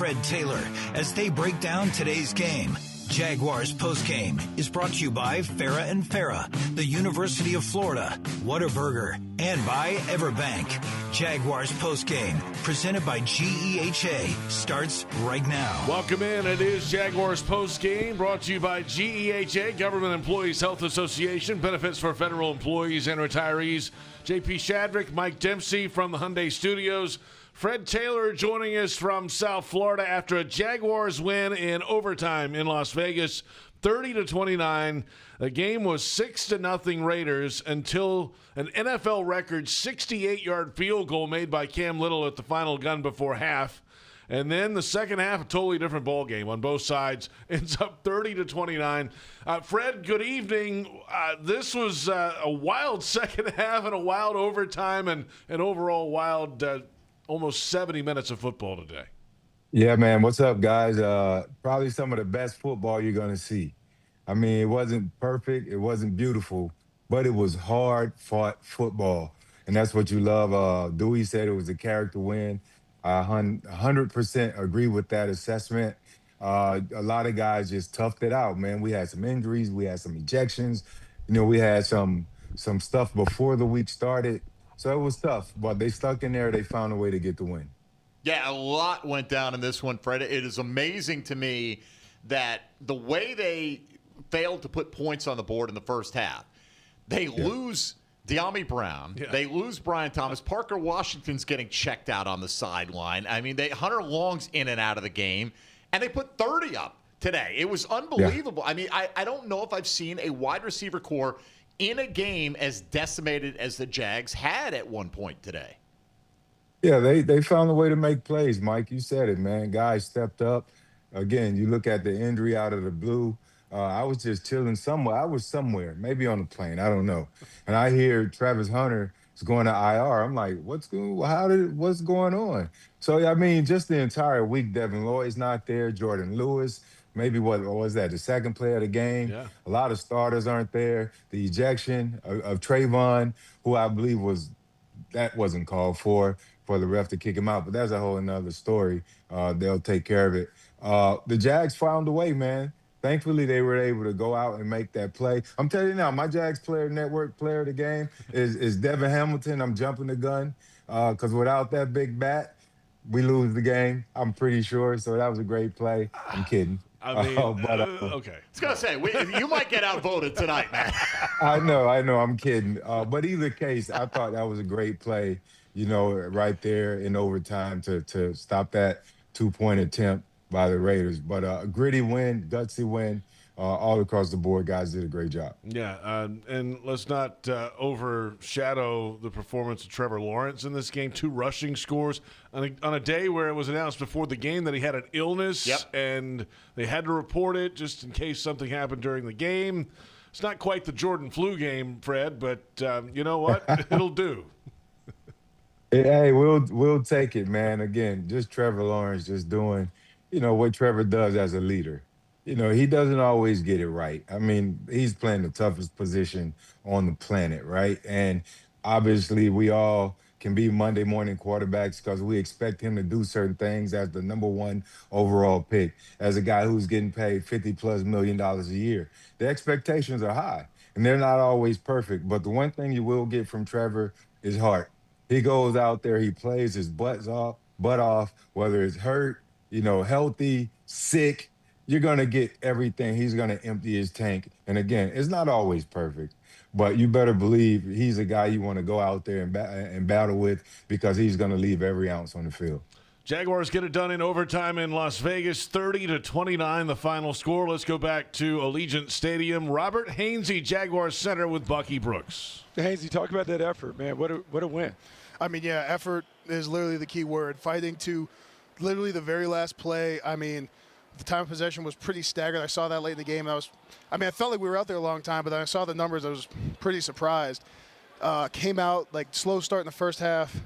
Fred Taylor as they break down today's game. Jaguars Postgame is brought to you by Farah and Farah, the University of Florida, Whataburger, and by Everbank. Jaguars Postgame, presented by G.E.H.A, starts right now. Welcome in. It is Jaguars Postgame, brought to you by G.E.H.A, Government Employees Health Association, benefits for federal employees and retirees. J.P. Shadrick, Mike Dempsey from the Hyundai Studios. Fred Taylor joining us from South Florida after a Jaguars win in overtime in Las Vegas, 30-29. The game was 6-0 Raiders until an NFL record 68-yard field goal made by Cam Little at the final gun before half. And then the second half, a totally different ball game on both sides. Ends up 30-29. Fred, good evening. This was a wild second half and a wild overtime and an overall wild almost 70 minutes of football today. Yeah, man. What's up, guys? Probably some of the best football you're going to see. I mean, it wasn't perfect. It wasn't beautiful, but it was hard-fought football. And that's what you love. Dewey said it was a character win. I 100% agree with that assessment. A lot of guys just toughed it out, man. We had some injuries. We had some ejections. You know, we had some stuff before the week started. So it was tough, but they stuck in there. They found a way to get the win. Yeah, a lot went down in this one, Fred. It is amazing to me that the way they failed to put points on the board in the first half, they lose De'Ami Brown. Yeah. They lose Brian Thomas. Parker Washington's getting checked out on the sideline. I mean, Hunter Long's in and out of the game, and they put 30 up today. It was unbelievable. Yeah. I mean, I don't know if I've seen a wide receiver core in a game as decimated as the Jags had at one point today. Yeah, they found a way to make plays, Mike. You said it, man. Guys stepped up. Again, you look at the injury out of the blue. I was just chilling somewhere. I was somewhere, maybe on a plane. I don't know. And I hear Travis Hunter is going to IR. I'm like, what's going on? So, I mean, just the entire week, Devin Lloyd's not there. Jordan Lewis. Maybe what was that, the second play of the game? Yeah. A lot of starters aren't there. The ejection of Trayvon, who I believe wasn't called for the ref to kick him out, but that's a whole another story. They'll take care of it. The Jags found a way, man. Thankfully, they were able to go out and make that play. I'm telling you now, my Jags network player of the game is Devin Hamilton. I'm jumping the gun because without that big bat, we lose the game, I'm pretty sure. So that was a great play. I'm kidding. I mean, okay. I was going to say, you might get outvoted tonight, man. I know. I'm kidding. But either case, I thought that was a great play, you know, right there in overtime to stop that 2-point attempt by the Raiders. But a gritty win, gutsy win. All across the board, guys did a great job. Yeah, and let's not overshadow the performance of Trevor Lawrence in this game. 2 rushing scores on a day where it was announced before the game that he had an illness, and they had to report it just in case something happened during the game. It's not quite the Jordan flu game, Fred, but you know what? It'll do. Hey, we'll take it, man. Again, just Trevor Lawrence just doing, you know, what Trevor does as a leader. You know, he doesn't always get it right. I mean, he's playing the toughest position on the planet, right? And obviously we all can be Monday morning quarterbacks because we expect him to do certain things as the number 1 overall pick, as a guy who's getting paid $50+ million a year. The expectations are high, and they're not always perfect. But the one thing you will get from Trevor is heart. He goes out there, he plays his butt off, whether it's hurt, you know, healthy, sick. You're going to get everything. He's going to empty his tank. And again, it's not always perfect, but you better believe he's a guy you want to go out there and battle with because he's going to leave every ounce on the field. Jaguars get it done in overtime in Las Vegas, 30-29, the final score. Let's go back to Allegiant Stadium. Robert Hainsey, Jaguars center with Bucky Brooks. Hainsey, talk about that effort, man. What a win. I mean, yeah, effort is literally the key word. Fighting to literally the very last play. I mean, the time of possession was pretty staggered. I saw that late in the game. I felt like we were out there a long time, but then I saw the numbers. I was pretty surprised. Came out, like, slow start in the first half,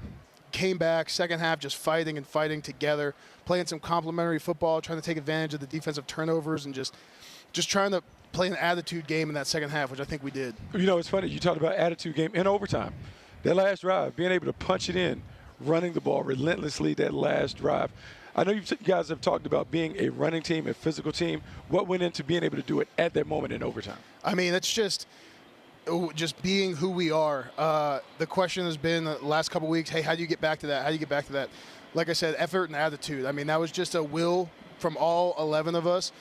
came back, second half just fighting together, playing some complementary football, trying to take advantage of the defensive turnovers and just trying to play an attitude game in that second half, which I think we did. You know, it's funny. You talked about attitude game in overtime. That last drive, being able to punch it in, running the ball relentlessly that last drive. I know you guys have talked about being a running team, a physical team. What went into being able to do it at that moment in overtime? I mean, it's just being who we are. The question has been the last couple weeks, hey, how do you get back to that? How do you get back to that? Like I said, effort and attitude. I mean, that was just a will from all 11 of us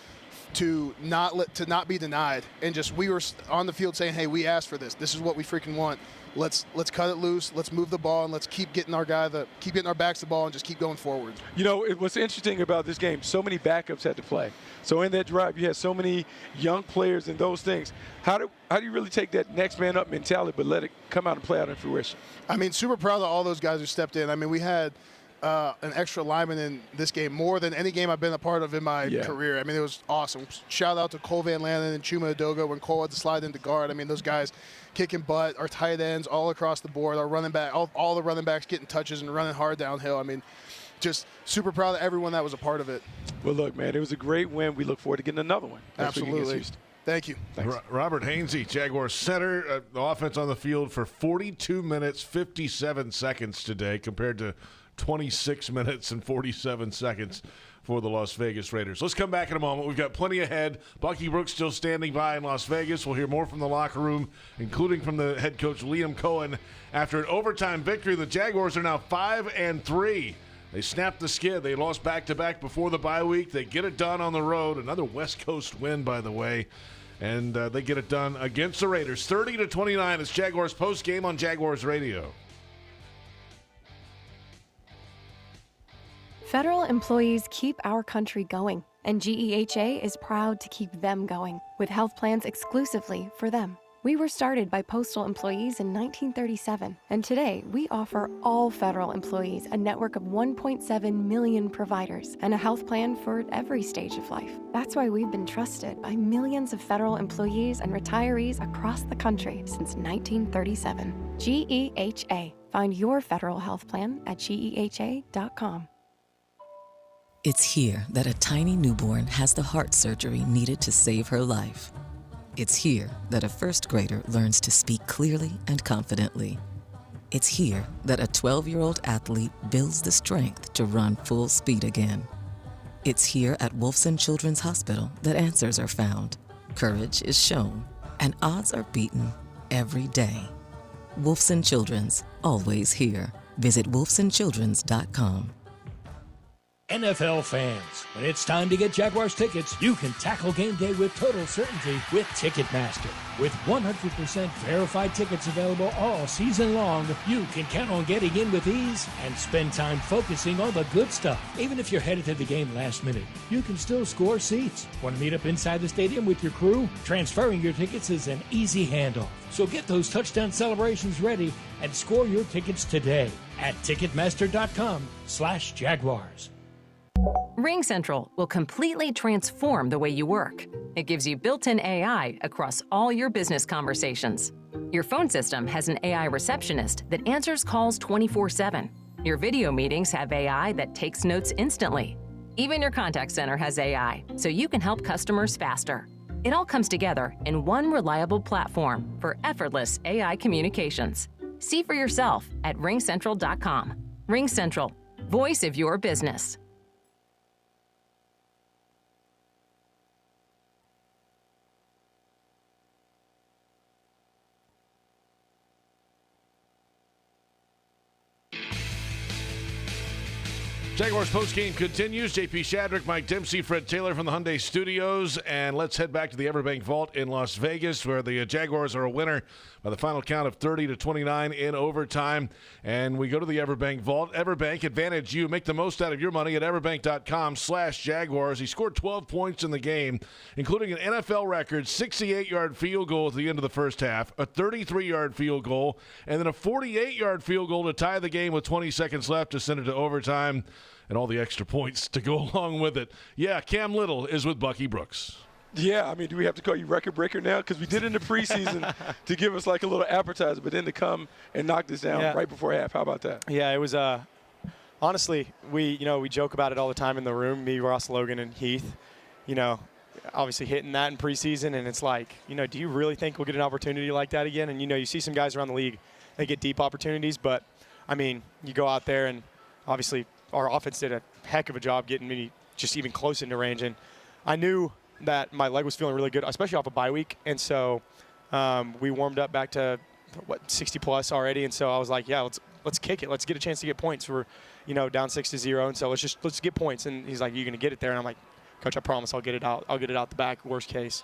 to not be denied. And just we were on the field saying, hey, we asked for this. This is what we freaking want. Let's cut it loose. Let's move the ball, and let's keep getting our backs the ball and just keep going forward. You know, what's interesting about this game, so many backups had to play. So in that drive, you had so many young players and those things. How do you really take that next man up mentality but let it come out and play out in fruition? I mean, super proud of all those guys who stepped in. I mean, we had an extra lineman in this game, more than any game I've been a part of in my career. I mean, it was awesome. Shout out to Cole Van Landen and Chuma Edoga when Cole had to slide into guard. I mean, those guys kicking butt, our tight ends all across the board, our running back, all the running backs getting touches and running hard downhill. I mean, just super proud of everyone that was a part of it. Well, look, man, it was a great win. We look forward to getting another one. Absolutely. Thank you. Robert Hainsey, Jaguars center, the offense on the field for 42 minutes, 57 seconds today compared to 26 minutes and 47 seconds for the Las Vegas Raiders. Let's come back in a moment. We've got plenty ahead. Bucky Brooks still standing by in Las Vegas. We'll hear more from the locker room, including from the head coach Liam Cohen. After an overtime victory, the Jaguars are now 5-3. They snapped the skid. They lost back-to-back before the bye week. They get it done on the road. Another West Coast win, by the way. And they get it done against the Raiders. 30-29. It's Jaguars postgame on Jaguars Radio. Federal employees keep our country going, and G.E.H.A. is proud to keep them going with health plans exclusively for them. We were started by postal employees in 1937, and today we offer all federal employees a network of 1.7 million providers and a health plan for every stage of life. That's why we've been trusted by millions of federal employees and retirees across the country since 1937. G.E.H.A. Find your federal health plan at GEHA.com. It's here that a tiny newborn has the heart surgery needed to save her life. It's here that a first grader learns to speak clearly and confidently. It's here that a 12-year-old athlete builds the strength to run full speed again. It's here at Wolfson Children's Hospital that answers are found, courage is shown, and odds are beaten every day. Wolfson Children's, always here. Visit wolfsonchildrens.com. NFL fans, when it's time to get Jaguars tickets, you can tackle game day with total certainty with Ticketmaster. With 100% verified tickets available all season long, you can count on getting in with ease and spend time focusing on the good stuff. Even if you're headed to the game last minute, you can still score seats. Want to meet up inside the stadium with your crew? Transferring your tickets is an easy handoff. So get those touchdown celebrations ready and score your tickets today at Ticketmaster.com/Jaguars. RingCentral will completely transform the way you work. It gives you built-in AI across all your business conversations. Your phone system has an AI receptionist that answers calls 24/7. Your video meetings have AI that takes notes instantly. Even your contact center has AI, so you can help customers faster. It all comes together in one reliable platform for effortless AI communications. See for yourself at ringcentral.com. RingCentral, voice of your business. Jaguars postgame continues. J.P. Shadrick, Mike Dempsey, Fred Taylor from the Hyundai Studios. And let's head back to the Everbank Vault in Las Vegas, where the Jaguars are a winner by the final count of 30-29 in overtime. And we go to the Everbank Vault. Everbank, advantage you. Make the most out of your money at everbank.com/Jaguars. He scored 12 points in the game, including an NFL record 68-yard field goal at the end of the first half, a 33-yard field goal, and then a 48-yard field goal to tie the game with 20 seconds left to send it to overtime. And all the extra points to go along with it. Yeah, Cam Little is with Bucky Brooks. Yeah, I mean, do we have to call you record breaker now? Because we did in the preseason to give us like a little appetizer, but then to come and knock this down right before half. How about that? Yeah, it was honestly, we joke about it all the time in the room, me, Ross Logan, and Heath. Obviously hitting that in preseason, and it's like, do you really think we'll get an opportunity like that again? And, you see some guys around the league, they get deep opportunities, but, I mean, you go out there and obviously our offense did a heck of a job getting me just even close into range. And I knew that my leg was feeling really good, especially off a bye week. And so we warmed up back to, 60 plus already. And so I was like, yeah, let's kick it. Let's get a chance to get points. We're, down 6-0. And so let's get points. And he's like, you're going to get it there. And I'm like, Coach, I promise I'll get it out. I'll get it out the back, worst case.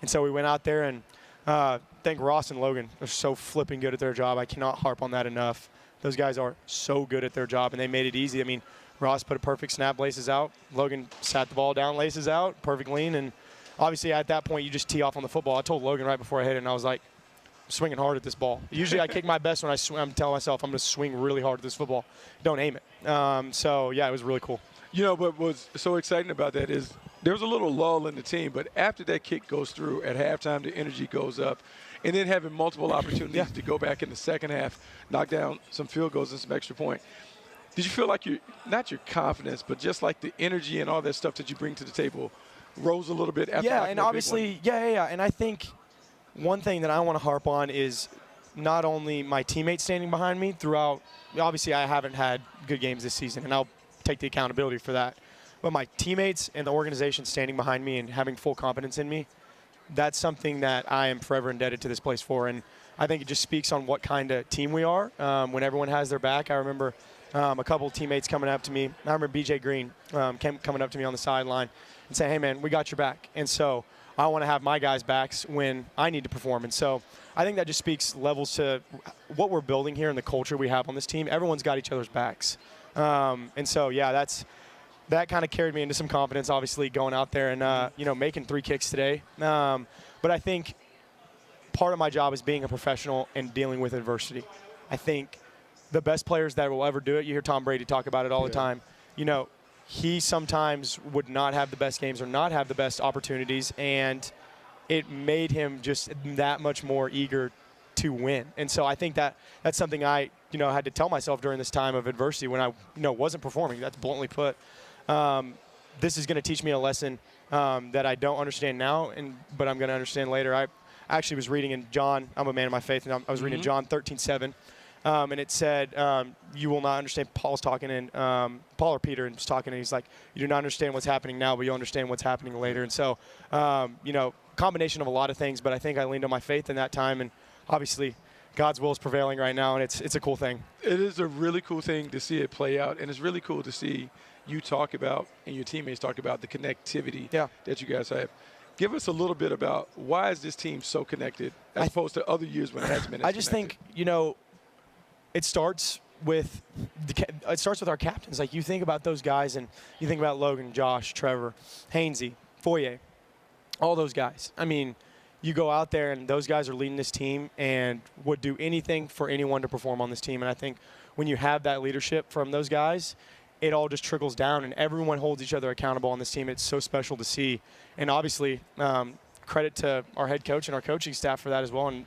And so we went out there, and I think Ross and Logan are so flipping good at their job. I cannot harp on that enough. Those guys are so good at their job, and they made it easy. I mean, Ross put a perfect snap, laces out. Logan sat the ball down, laces out, perfect lean. And obviously at that point, you just tee off on the football. I told Logan right before I hit it, and I was like, I'm swinging hard at this ball. Usually I kick my best when I'm telling myself I'm going to swing really hard at this football. Don't aim it. So, yeah, it was really cool. But what's so exciting about that is there was a little lull in the team, but after that kick goes through at halftime, the energy goes up. And then having multiple opportunities to go back in the second half, knock down some field goals and some extra point. Did you feel like not your confidence, but just like the energy and all that stuff that you bring to the table rose a little bit after Yeah, and obviously, yeah. And I think one thing that I want to harp on is not only my teammates standing behind me throughout. Obviously, I haven't had good games this season, and I'll take the accountability for that. But my teammates and the organization standing behind me and having full confidence in me, that's something that I am forever indebted to this place for. And I think it just speaks on what kind of team we are when everyone has their back. I remember a couple of teammates coming up to me. I remember B.J. Green coming up to me on the sideline and saying, hey, man, we got your back. And so I want to have my guys' backs when I need to perform. And so I think that just speaks levels to what we're building here and the culture we have on this team. Everyone's got each other's backs. And so, yeah, that kind of carried me into some confidence, obviously, going out there and, making 3 kicks today. But I think part of my job is being a professional and dealing with adversity. I think the best players that will ever do it, you hear Tom Brady talk about it all the time, he sometimes would not have the best games or not have the best opportunities, and it made him just that much more eager to win. And so I think that's something I, had to tell myself during this time of adversity when I, wasn't performing. That's bluntly put. This is going to teach me a lesson that I don't understand now, but I'm going to understand later. I actually was reading in John. I'm a man of my faith, and I was reading John 13:7. And it said, you will not understand. Paul's talking, and Paul or Peter is talking, and he's like, you do not understand what's happening now, but you'll understand what's happening later. And so, combination of a lot of things, but I think I leaned on my faith in that time, and obviously God's will is prevailing right now, and it's a cool thing. It is a really cool thing to see it play out, and it's really cool to see you talk about and your teammates talk about the connectivity that you guys have. Give us a little bit about why is this team so connected as opposed to other years when it hasn't been as I just think, it starts with our captains. Like, you think about those guys, and you think about Logan, Josh, Trevor, Hainsey, Foye, all those guys. I mean, you go out there, and those guys are leading this team and would do anything for anyone to perform on this team. And I think when you have that leadership from those guys, it all just trickles down, and everyone holds each other accountable on this team. It's so special to see. And obviously, credit to our head coach and our coaching staff for that as well. And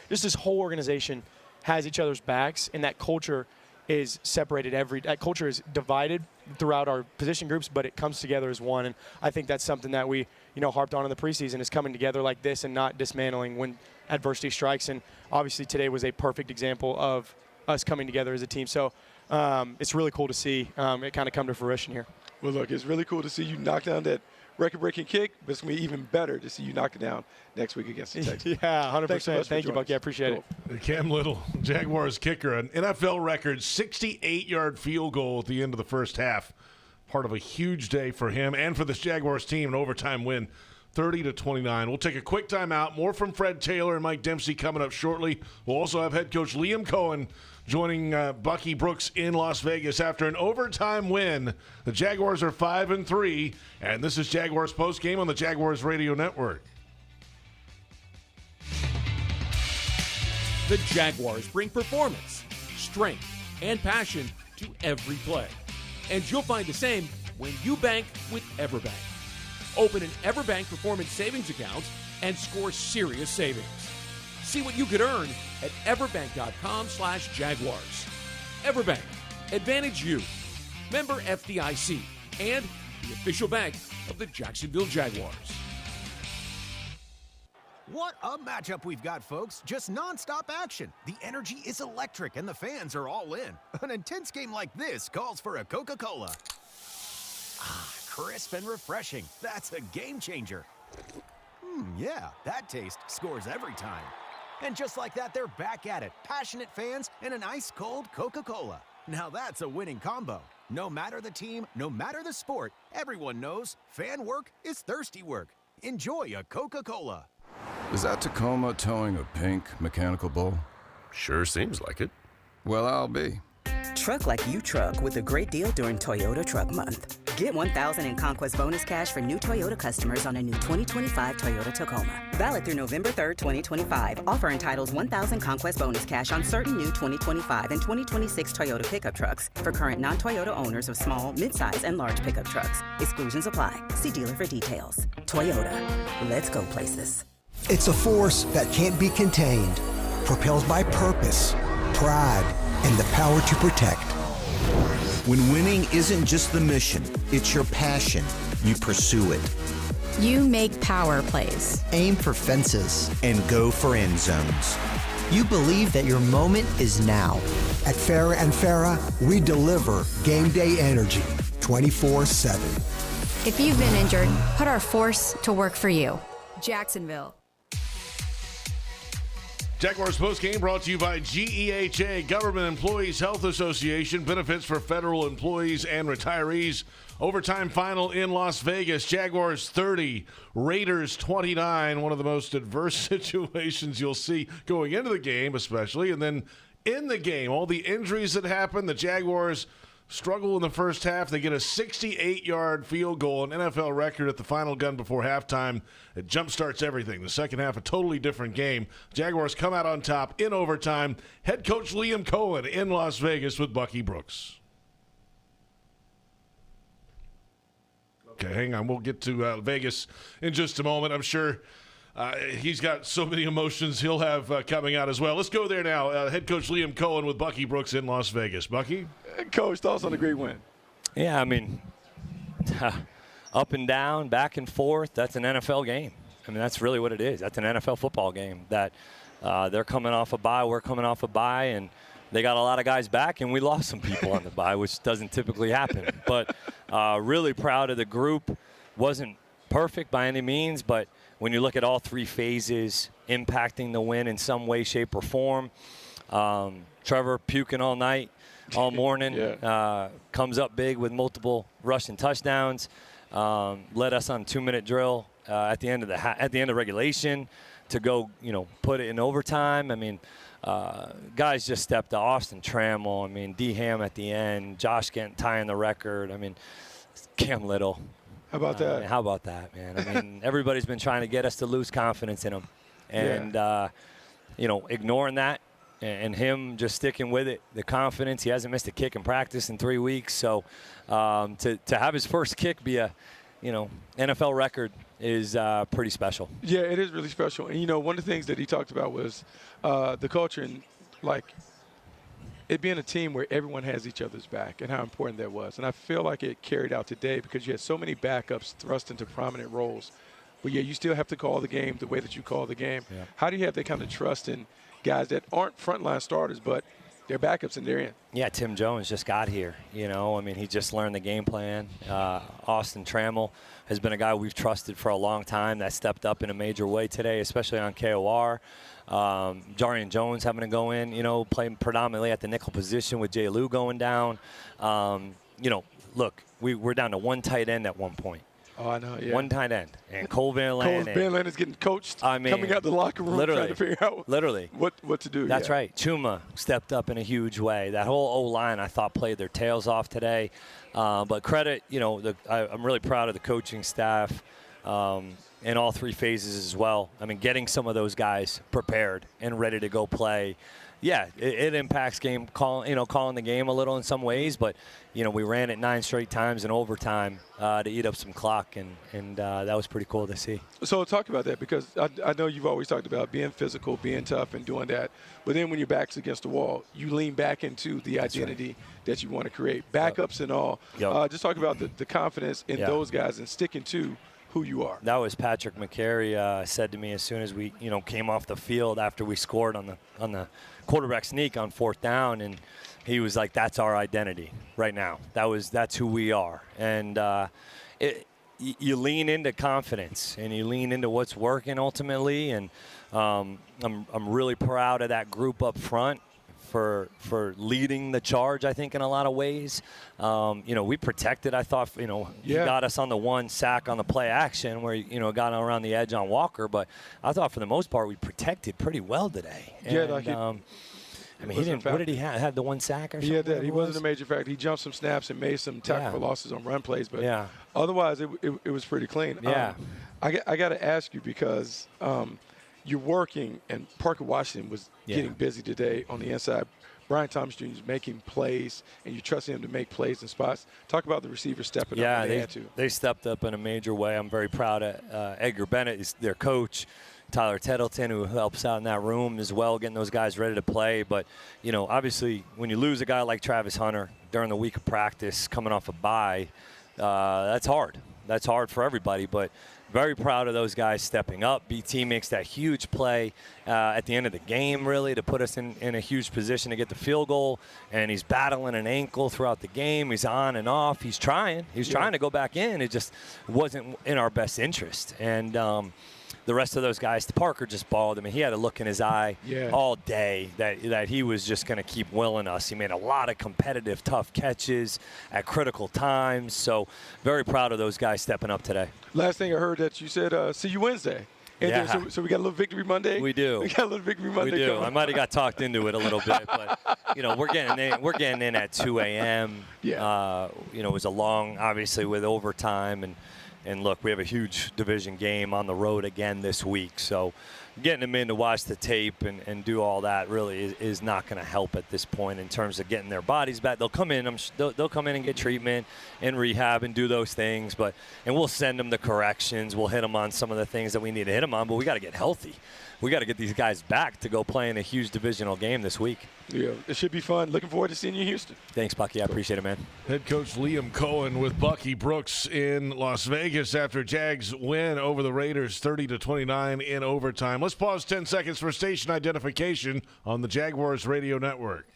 just this whole organization has each other's backs, and that culture is separated. That culture is divided throughout our position groups, but it comes together as one. And I think that's something that we, harped on in the preseason, is coming together like this and not dismantling when adversity strikes. And obviously today was a perfect example of us coming together as a team. So it's really cool to see it kind of come to fruition here. Well, look, it's really cool to see you knock down that record-breaking kick, but it's going to be even better to see you knock it down next week against the Texans. Yeah, 100%. Thank you, Bucky. I appreciate it. Cam Little, Jaguars kicker, an NFL record 68-yard field goal at the end of the first half. Part of a huge day for him and for this Jaguars team, an overtime win, 30-29. We'll take a quick timeout. More from Fred Taylor and Mike Dempsey coming up shortly. We'll also have head coach Liam Cohen joining Bucky Brooks in Las Vegas after an overtime win. The Jaguars are 5-3, and this is Jaguars Postgame on the Jaguars Radio Network. The Jaguars bring performance, strength, and passion to every play. And you'll find the same when you bank with EverBank. Open an EverBank Performance Savings account and score serious savings. See what you could earn at everbank.com/Jaguars. EverBank, advantage you. Member FDIC and the official bank of the Jacksonville Jaguars. What a matchup we've got, folks. Just nonstop action. The energy is electric, and the fans are all in. An intense game like this calls for a Coca-Cola. Ah, crisp and refreshing. That's a game changer. Yeah, that taste scores every time. And just like that, they're back at it. Passionate fans and an ice-cold Coca-Cola. Now that's a winning combo. No matter the team, no matter the sport, everyone knows fan work is thirsty work. Enjoy a Coca-Cola. Is that Tacoma towing a pink mechanical bull? Sure seems like it. Well, I'll be. Truck like you truck with a great deal during Toyota Truck Month. Get $1,000 in Conquest bonus cash for new Toyota customers on a new 2025 Toyota Tacoma. Valid through November 3rd, 2025. Offer entitles $1,000 Conquest bonus cash on certain new 2025 and 2026 Toyota pickup trucks for current non-Toyota owners of small, midsize, and large pickup trucks. Exclusions apply. See dealer for details. Toyota. Let's go places. It's a force that can't be contained. Propelled by purpose, pride, and the power to protect. When winning isn't just the mission, it's your passion. You pursue it. You make power plays. Aim for fences. And go for end zones. You believe that your moment is now. At Farrah and Farrah, we deliver game day energy 24/7. If you've been injured, put our force to work for you. Jacksonville. Jaguars postgame brought to you by G.E.H.A, Government Employees Health Association, benefits for federal employees and retirees. Overtime final in Las Vegas, Jaguars 30, Raiders 29, one of the most adverse situations you'll see going into the game especially, and then in the game, all the injuries that happened, the Jaguars struggle in the first half. They get a 68-yard field goal, an NFL record at the final gun before halftime. It jumpstarts everything. The second half, a totally different game. Jaguars come out on top in overtime. Head coach Liam Cohen in Las Vegas with Bucky Brooks. Okay, hang on. We'll get to Vegas in just a moment. I'm sure he's got so many emotions he'll have coming out as well. Let's go there now. Head coach Liam Cohen with Bucky Brooks in Las Vegas. Bucky? Coach, thoughts on a great win? Yeah, I mean, up and down, back and forth, that's an NFL game. I mean, that's really what it is. That's an NFL football game that they're coming off a bye, we're coming off a bye, and they got a lot of guys back, and we lost some people on the bye, which doesn't typically happen. But really proud of the group. Wasn't perfect by any means, but when you look at all three phases impacting the win in some way, shape, or form, Trevor puking all night, all morning, comes up big with multiple rushing touchdowns, led us on a 2-minute drill at the end of regulation to go, put it in overtime. I mean, guys just stepped to Austin Trammell. I mean, D-Ham at the end, Josh Gant tying the record. I mean, Cam Little. How about that? How about that, man? I mean, everybody's been trying to get us to lose confidence in him. And, ignoring that and him just sticking with it, the confidence. He hasn't missed a kick in practice in 3 weeks. So to have his first kick be a, NFL record is pretty special. Yeah, it is really special. And, one of the things that he talked about was the culture and, it being a team where everyone has each other's back and how important that was. And I feel like it carried out today because you had so many backups thrust into prominent roles. But, you still have to call the game the way that you call the game. Yeah. How do you have that kind of trust in guys that aren't frontline starters, but they're backups and they're in? Yeah, Tim Jones just got here. He just learned the game plan. Austin Trammell has been a guy we've trusted for a long time that stepped up in a major way today, especially on KOR. Jarian Jones having to go in, playing predominantly at the nickel position with Jay Lou going down. Look, we're down to one tight end at one point. Oh, I know, yeah. One tight end. And Cole Van Lannon. Cole Van Lannon is getting coached, coming out the locker room trying to figure out what to do. That's right. Chuma stepped up in a huge way. That whole O-line, I thought, played their tails off today. But credit, I'm really proud of the coaching staff in all three phases as well. I mean, getting some of those guys prepared and ready to go play. Yeah, it impacts calling the game a little in some ways, but we ran it 9 straight times in overtime to eat up some clock, and that was pretty cool to see. So talk about that, because I know you've always talked about being physical, being tough, and doing that. But then when your back's against the wall, you lean back into the identity that you want to create, backups and all. Just talk about the confidence in those guys and sticking to who you are. That was Patrick McCary said to me as soon as we, came off the field after we scored on the quarterback sneak on 4th down, and he was like, "That's our identity right now. That's who we are." And you lean into confidence and you lean into what's working ultimately. And I'm really proud of that group up front for leading the charge, I think, in a lot of ways. We protected, I thought, he got us on the 1 sack on the play action where, got around the edge on Walker. But I thought for the most part we protected pretty well today. And, he didn't. What did he have? Had the 1 sack or something? He had that. He wasn't a major factor. He jumped some snaps and made some tackle for losses on run plays. But otherwise, it was pretty clean. Yeah. I got to ask you because you're working, and Parker Washington was getting busy today on the inside. Brian Thomas Jr. is making plays, and you trust him to make plays in spots. Talk about the receivers stepping up when they had to. They stepped up in a major way. I'm very proud of Edgar Bennett, is their coach. Tyler Tettleton, who helps out in that room as well, getting those guys ready to play. But, obviously when you lose a guy like Travis Hunter during the week of practice coming off a bye, that's hard. That's hard for everybody. But very proud of those guys stepping up. BT makes that huge play at the end of the game, really, to put us in a huge position to get the field goal. And he's battling an ankle throughout the game. He's on and off. He's trying. He's trying to go back in. It just wasn't in our best interest. And the rest of those guys, Parker just balled. I mean, he had a look in his eye all day that he was just going to keep willing us. He made a lot of competitive, tough catches at critical times. So very proud of those guys stepping up today. Last thing I heard that you said, see you Wednesday. And so we got a little Victory Monday? We do. We got a little Victory Monday We do. coming. I might have got talked into it a little bit, but, we're getting in at 2 a.m. Yeah. It was a long, obviously, with overtime. And look, we have a huge division game on the road again this week. So getting them in to watch the tape and do all that really is not going to help at this point in terms of getting their bodies back. They'll come in. They'll come in and get treatment and rehab and do those things. And we'll send them the corrections. We'll hit them on some of the things that we need to hit them on. But we got to get healthy. We got to get these guys back to go play in a huge divisional game this week. Yeah, it should be fun. Looking forward to seeing you in Houston. Thanks, Bucky. I appreciate it, man. Head coach Liam Cohen with Bucky Brooks in Las Vegas after Jags win over the Raiders 30-29 in overtime. Let's pause 10 seconds for station identification on the Jaguars radio network.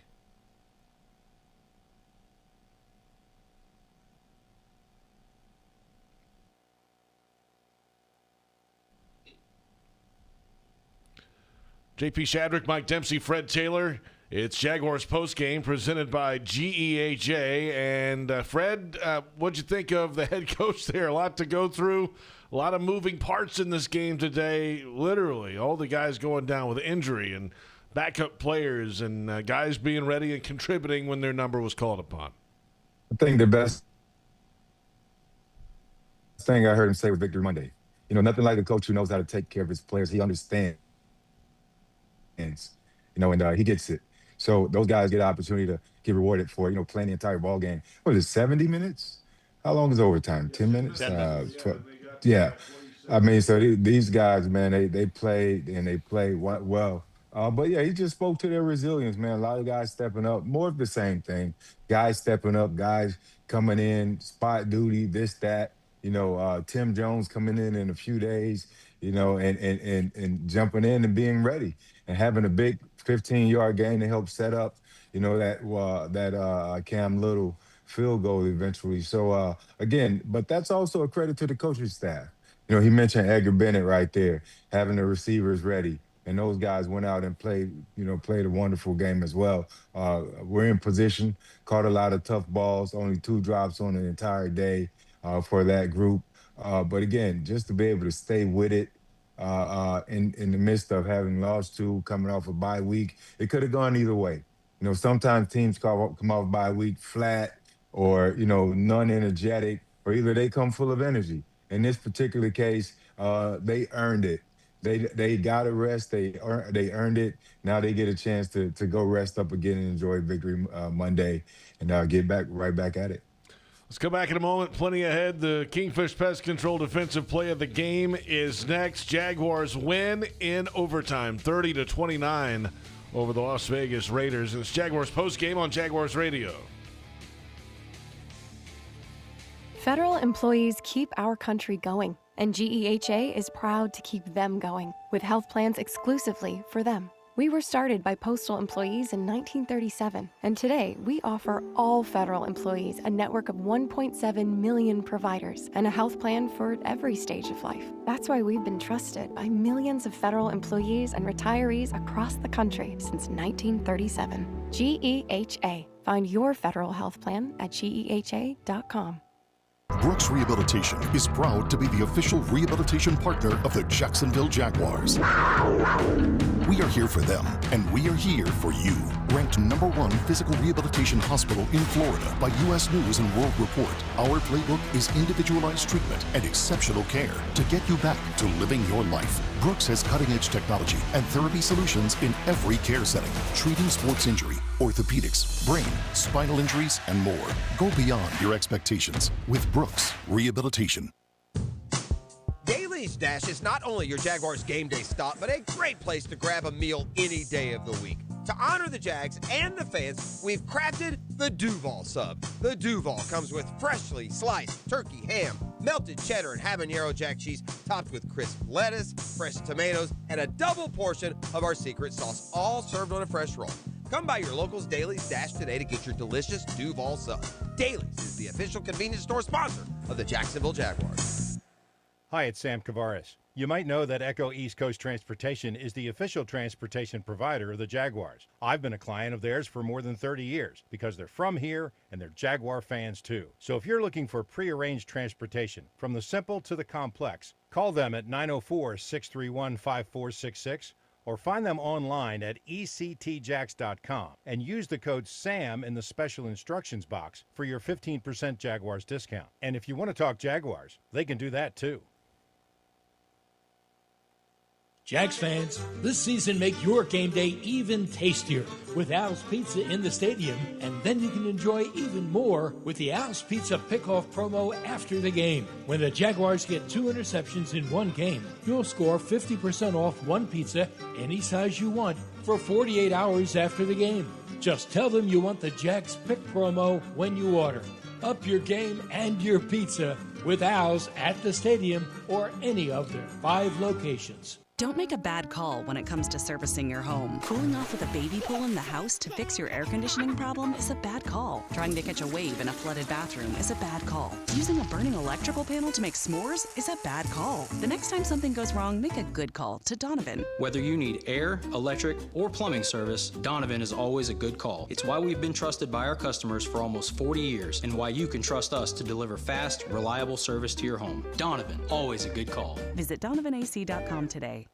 J.P. Shadrick, Mike Dempsey, Fred Taylor. It's Jaguars postgame presented by G.E.H.A. And Fred, what'd you think of the head coach there? A lot to go through, a lot of moving parts in this game today. Literally, all the guys going down with injury and backup players and guys being ready and contributing when their number was called upon. I think the best thing I heard him say was Victory Monday. Nothing like a coach who knows how to take care of his players. He understands. And he gets it. So those guys get an opportunity to get rewarded for, playing the entire ball game. What is it, 70 minutes? How long is overtime? 10 minutes? 10 minutes. 12. Yeah. I mean, so these guys, man, they played and they played well. But, yeah, he just spoke to their resilience, man. A lot of guys stepping up. More of the same thing. Guys stepping up, guys coming in, spot duty, this, that. Tim Jones coming in a few days, and jumping in and being ready and having a big 15-yard game to help set up, that Cam Little field goal eventually. So, again, but that's also a credit to the coaching staff. He mentioned Edgar Bennett right there, having the receivers ready. And those guys went out and played a wonderful game as well. We're in position, caught a lot of tough balls, only 2 drops on the entire day for that group. But again, just to be able to stay with it in the midst of having lost 2, coming off a bye week, it could have gone either way. Sometimes teams come off bye week flat or, non-energetic, or either they come full of energy. In this particular case, they earned it. They got a rest. They earned it. Now they get a chance to go rest up again and enjoy Victory Monday and get right back at it. Let's come back in a moment. Plenty ahead. The Kingfish Pest Control defensive play of the game is next. Jaguars win in overtime, 30-29 over the Las Vegas Raiders. And it's Jaguars postgame on Jaguars Radio. Federal employees keep our country going. and G.E.H.A. is proud to keep them going with health plans exclusively for them. We were started by postal employees in 1937, and today we offer all federal employees a network of 1.7 million providers and a health plan for every stage of life. That's why we've been trusted by millions of federal employees and retirees across the country since 1937. G.E.H.A. Find your federal health plan at GEHA.com. Brooks Rehabilitation is proud to be the official rehabilitation partner of the Jacksonville Jaguars. We are here for them, and we are here for you. Ranked #1 physical rehabilitation hospital in Florida by U.S. News and World Report, our playbook is individualized treatment and exceptional care to get you back to living your life. Brooks has cutting-edge technology and therapy solutions in every care setting, treating sports injury, orthopedics, brain, spinal injuries, and more. Go beyond your expectations with Brooks Rehabilitation. Daly's Dash is not only your Jaguars game day stop, but a great place to grab a meal any day of the week. To honor the Jags and the fans, we've crafted the Duval Sub. The Duval comes with freshly sliced turkey, ham, melted cheddar, and habanero jack cheese, topped with crisp lettuce, fresh tomatoes, and a double portion of our secret sauce, all served on a fresh roll. Come by your local's Daly's Dash today to get your delicious Duval Sub. Daly's is the official convenience store sponsor of the Jacksonville Jaguars. Hi, it's Sam Kavaris. You might know that Echo East Coast Transportation is the official transportation provider of the Jaguars. I've been a client of theirs for more than 30 years because they're from here and they're Jaguar fans too. So if you're looking for prearranged transportation from the simple to the complex, call them at 904-631-5466 or find them online at ectjax.com and use the code SAM in the special instructions box for your 15% Jaguars discount. And if you want to talk Jaguars, they can do that too. Jags fans, this season make your game day even tastier with Al's Pizza in the stadium, and then you can enjoy even more with the Al's Pizza Pickoff promo after the game. When the Jaguars get 2 interceptions in one game, you'll score 50% off one pizza, any size you want, for 48 hours after the game. Just tell them you want the Jags Pick promo when you order. Up your game and your pizza with Al's at the stadium or any of their 5 locations. Don't make a bad call when it comes to servicing your home. Cooling off with a baby pool in the house to fix your air conditioning problem is a bad call. Trying to catch a wave in a flooded bathroom is a bad call. Using a burning electrical panel to make s'mores is a bad call. The next time something goes wrong, make a good call to Donovan. Whether you need air, electric, or plumbing service, Donovan is always a good call. It's why we've been trusted by our customers for almost 40 years and why you can trust us to deliver fast, reliable service to your home. Donovan, always a good call. Visit DonovanAC.com today.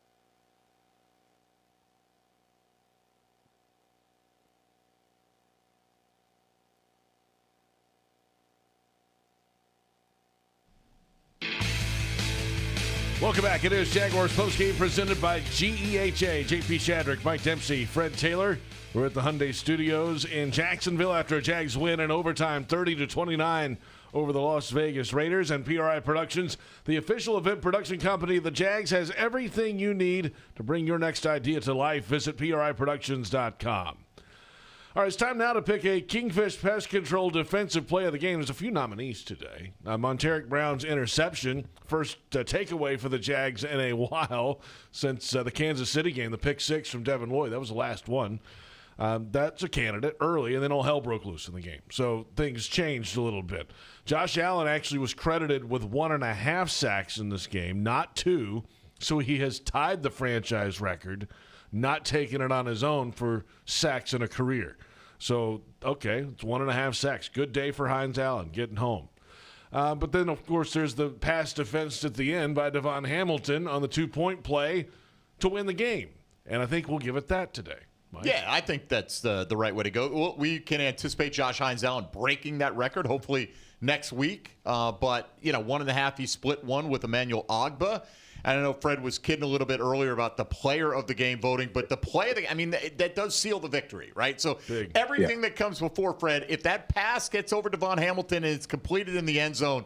Welcome back. It is Jaguars postgame presented by G.E.H.A. J.P. Shadrick, Mike Dempsey, Fred Taylor. We're at the Hyundai Studios in Jacksonville after a Jags win in overtime 30-29 over the Las Vegas Raiders. And PRI Productions, the official event production company of the Jags, has everything you need to bring your next idea to life. Visit PRIProductions.com. All right, it's time now to pick a Kingfish Pest Control defensive play of the game. There's a few nominees today. Monteric Brown's interception, first takeaway for the Jags in a while since the Kansas City game, the pick 6 from Devin Lloyd. That was the last one. That's a candidate early, and then all hell broke loose in the game. So things changed a little bit. Josh Allen actually was credited with 1.5 sacks in this game, not 2. So he has tied the franchise record, not taking it on his own for sacks in a career. So, okay, it's 1.5 sacks. Good day for Hines Allen getting home. But then, of course, there's the pass defense at the end by Devon Hamilton on the 2-point play to win the game. And I think we'll give it that today. Mike? Yeah, I think that's the right way to go. Well, we can anticipate Josh Hines Allen breaking that record, hopefully next week. But, 1.5, he split one with Emmanuel Ogbah. I don't know, Fred was kidding a little bit earlier about the player of the game voting, but the play of the game, that does seal the victory, right? So everything that comes before Fred, if that pass gets over Devon Hamilton and it's completed in the end zone,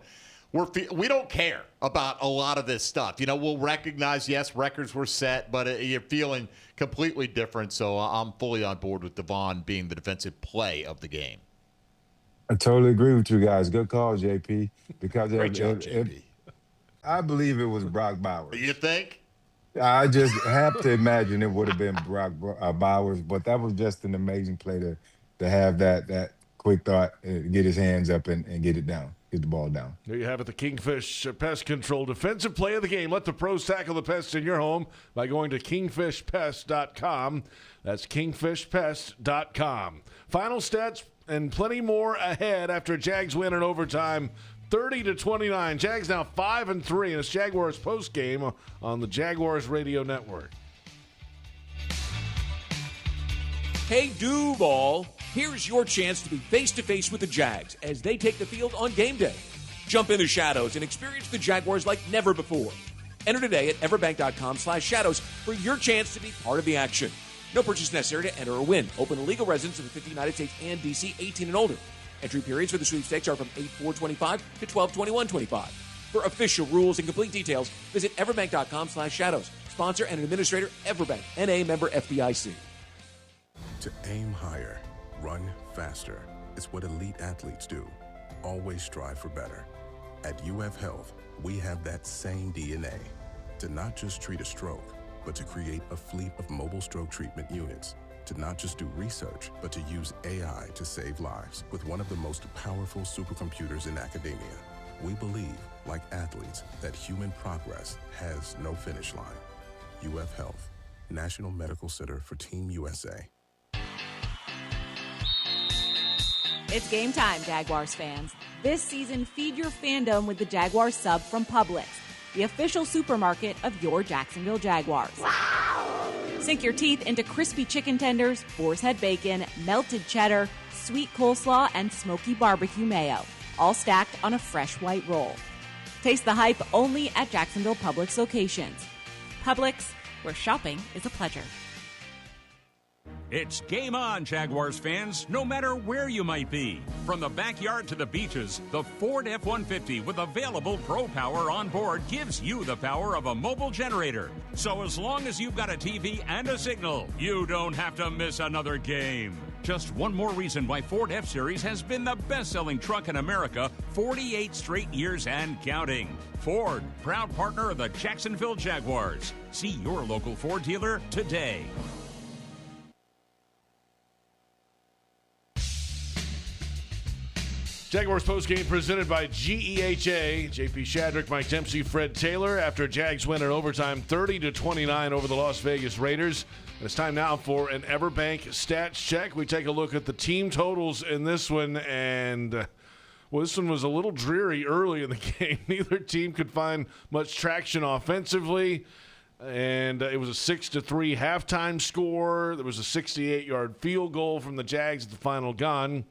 we don't care about a lot of this stuff. We'll recognize, yes, records were set, but you're feeling completely different. So I'm fully on board with Devon being the defensive play of the game. I totally agree with you guys. Good call, JP. Because Great job, JP. I believe it was Brock Bowers. You think? I just have to imagine it would have been Brock Bowers, but that was just an amazing play to have that quick thought, get his hands up and get it down, get the ball down. There you have it, the Kingfish Pest Control defensive play of the game. Let the pros tackle the pests in your home by going to kingfishpest.com. That's kingfishpest.com. Final stats and plenty more ahead after Jags win in overtime, 30-29. Jags now 5-3, and it's Jaguars postgame on the Jaguars Radio Network. Hey, Duval, here's your chance to be face-to-face with the Jags as they take the field on game day. Jump in the shadows and experience the Jaguars like never before. Enter today at everbank.com/shadows for your chance to be part of the action. No purchase necessary to enter or win. Open to legal residents of the 50 United States and D.C., 18 and older. Entry periods for the sweepstakes are from 8/4/25 to 12/21/25. For official rules and complete details, visit everbank.com/shadows. Sponsor and administrator, Everbank, N.A. member FDIC. To aim higher, run faster. It's what elite athletes do. Always strive for better. At UF Health, we have that same DNA. To not just treat a stroke, but to create a fleet of mobile stroke treatment units. To not just do research, but to use AI to save lives with one of the most powerful supercomputers in academia. We believe, like athletes, that human progress has no finish line. UF Health, National Medical Center for Team USA. It's game time, Jaguars fans. This season, feed your fandom with the Jaguars sub from Publix, the official supermarket of your Jacksonville Jaguars. Wow. Sink your teeth into crispy chicken tenders, boar's head bacon, melted cheddar, sweet coleslaw, and smoky barbecue mayo, all stacked on a fresh white roll. Taste the hype only at Jacksonville Publix locations. Publix, where shopping is a pleasure. It's game on, Jaguars fans, no matter where you might be. From the backyard to the beaches, the Ford F-150 with available Pro Power on board gives you the power of a mobile generator. So as long as you've got a TV and a signal, you don't have to miss another game. Just one more reason why Ford F-Series has been the best-selling truck in America 48 straight years and counting. Ford, proud partner of the Jacksonville Jaguars. See your local Ford dealer today. Jaguars postgame presented by G.E.H.A. J.P. Shadrick, Mike Dempsey, Fred Taylor after Jags win in overtime 30-29 over the Las Vegas Raiders. And it's time now for an Everbank stats check. We take a look at the team totals in this one, and well, this one was a little dreary early in the game. Neither team could find much traction offensively, and it was a 6-3 halftime score. There was a 68-yard field goal from the Jags at the final gun.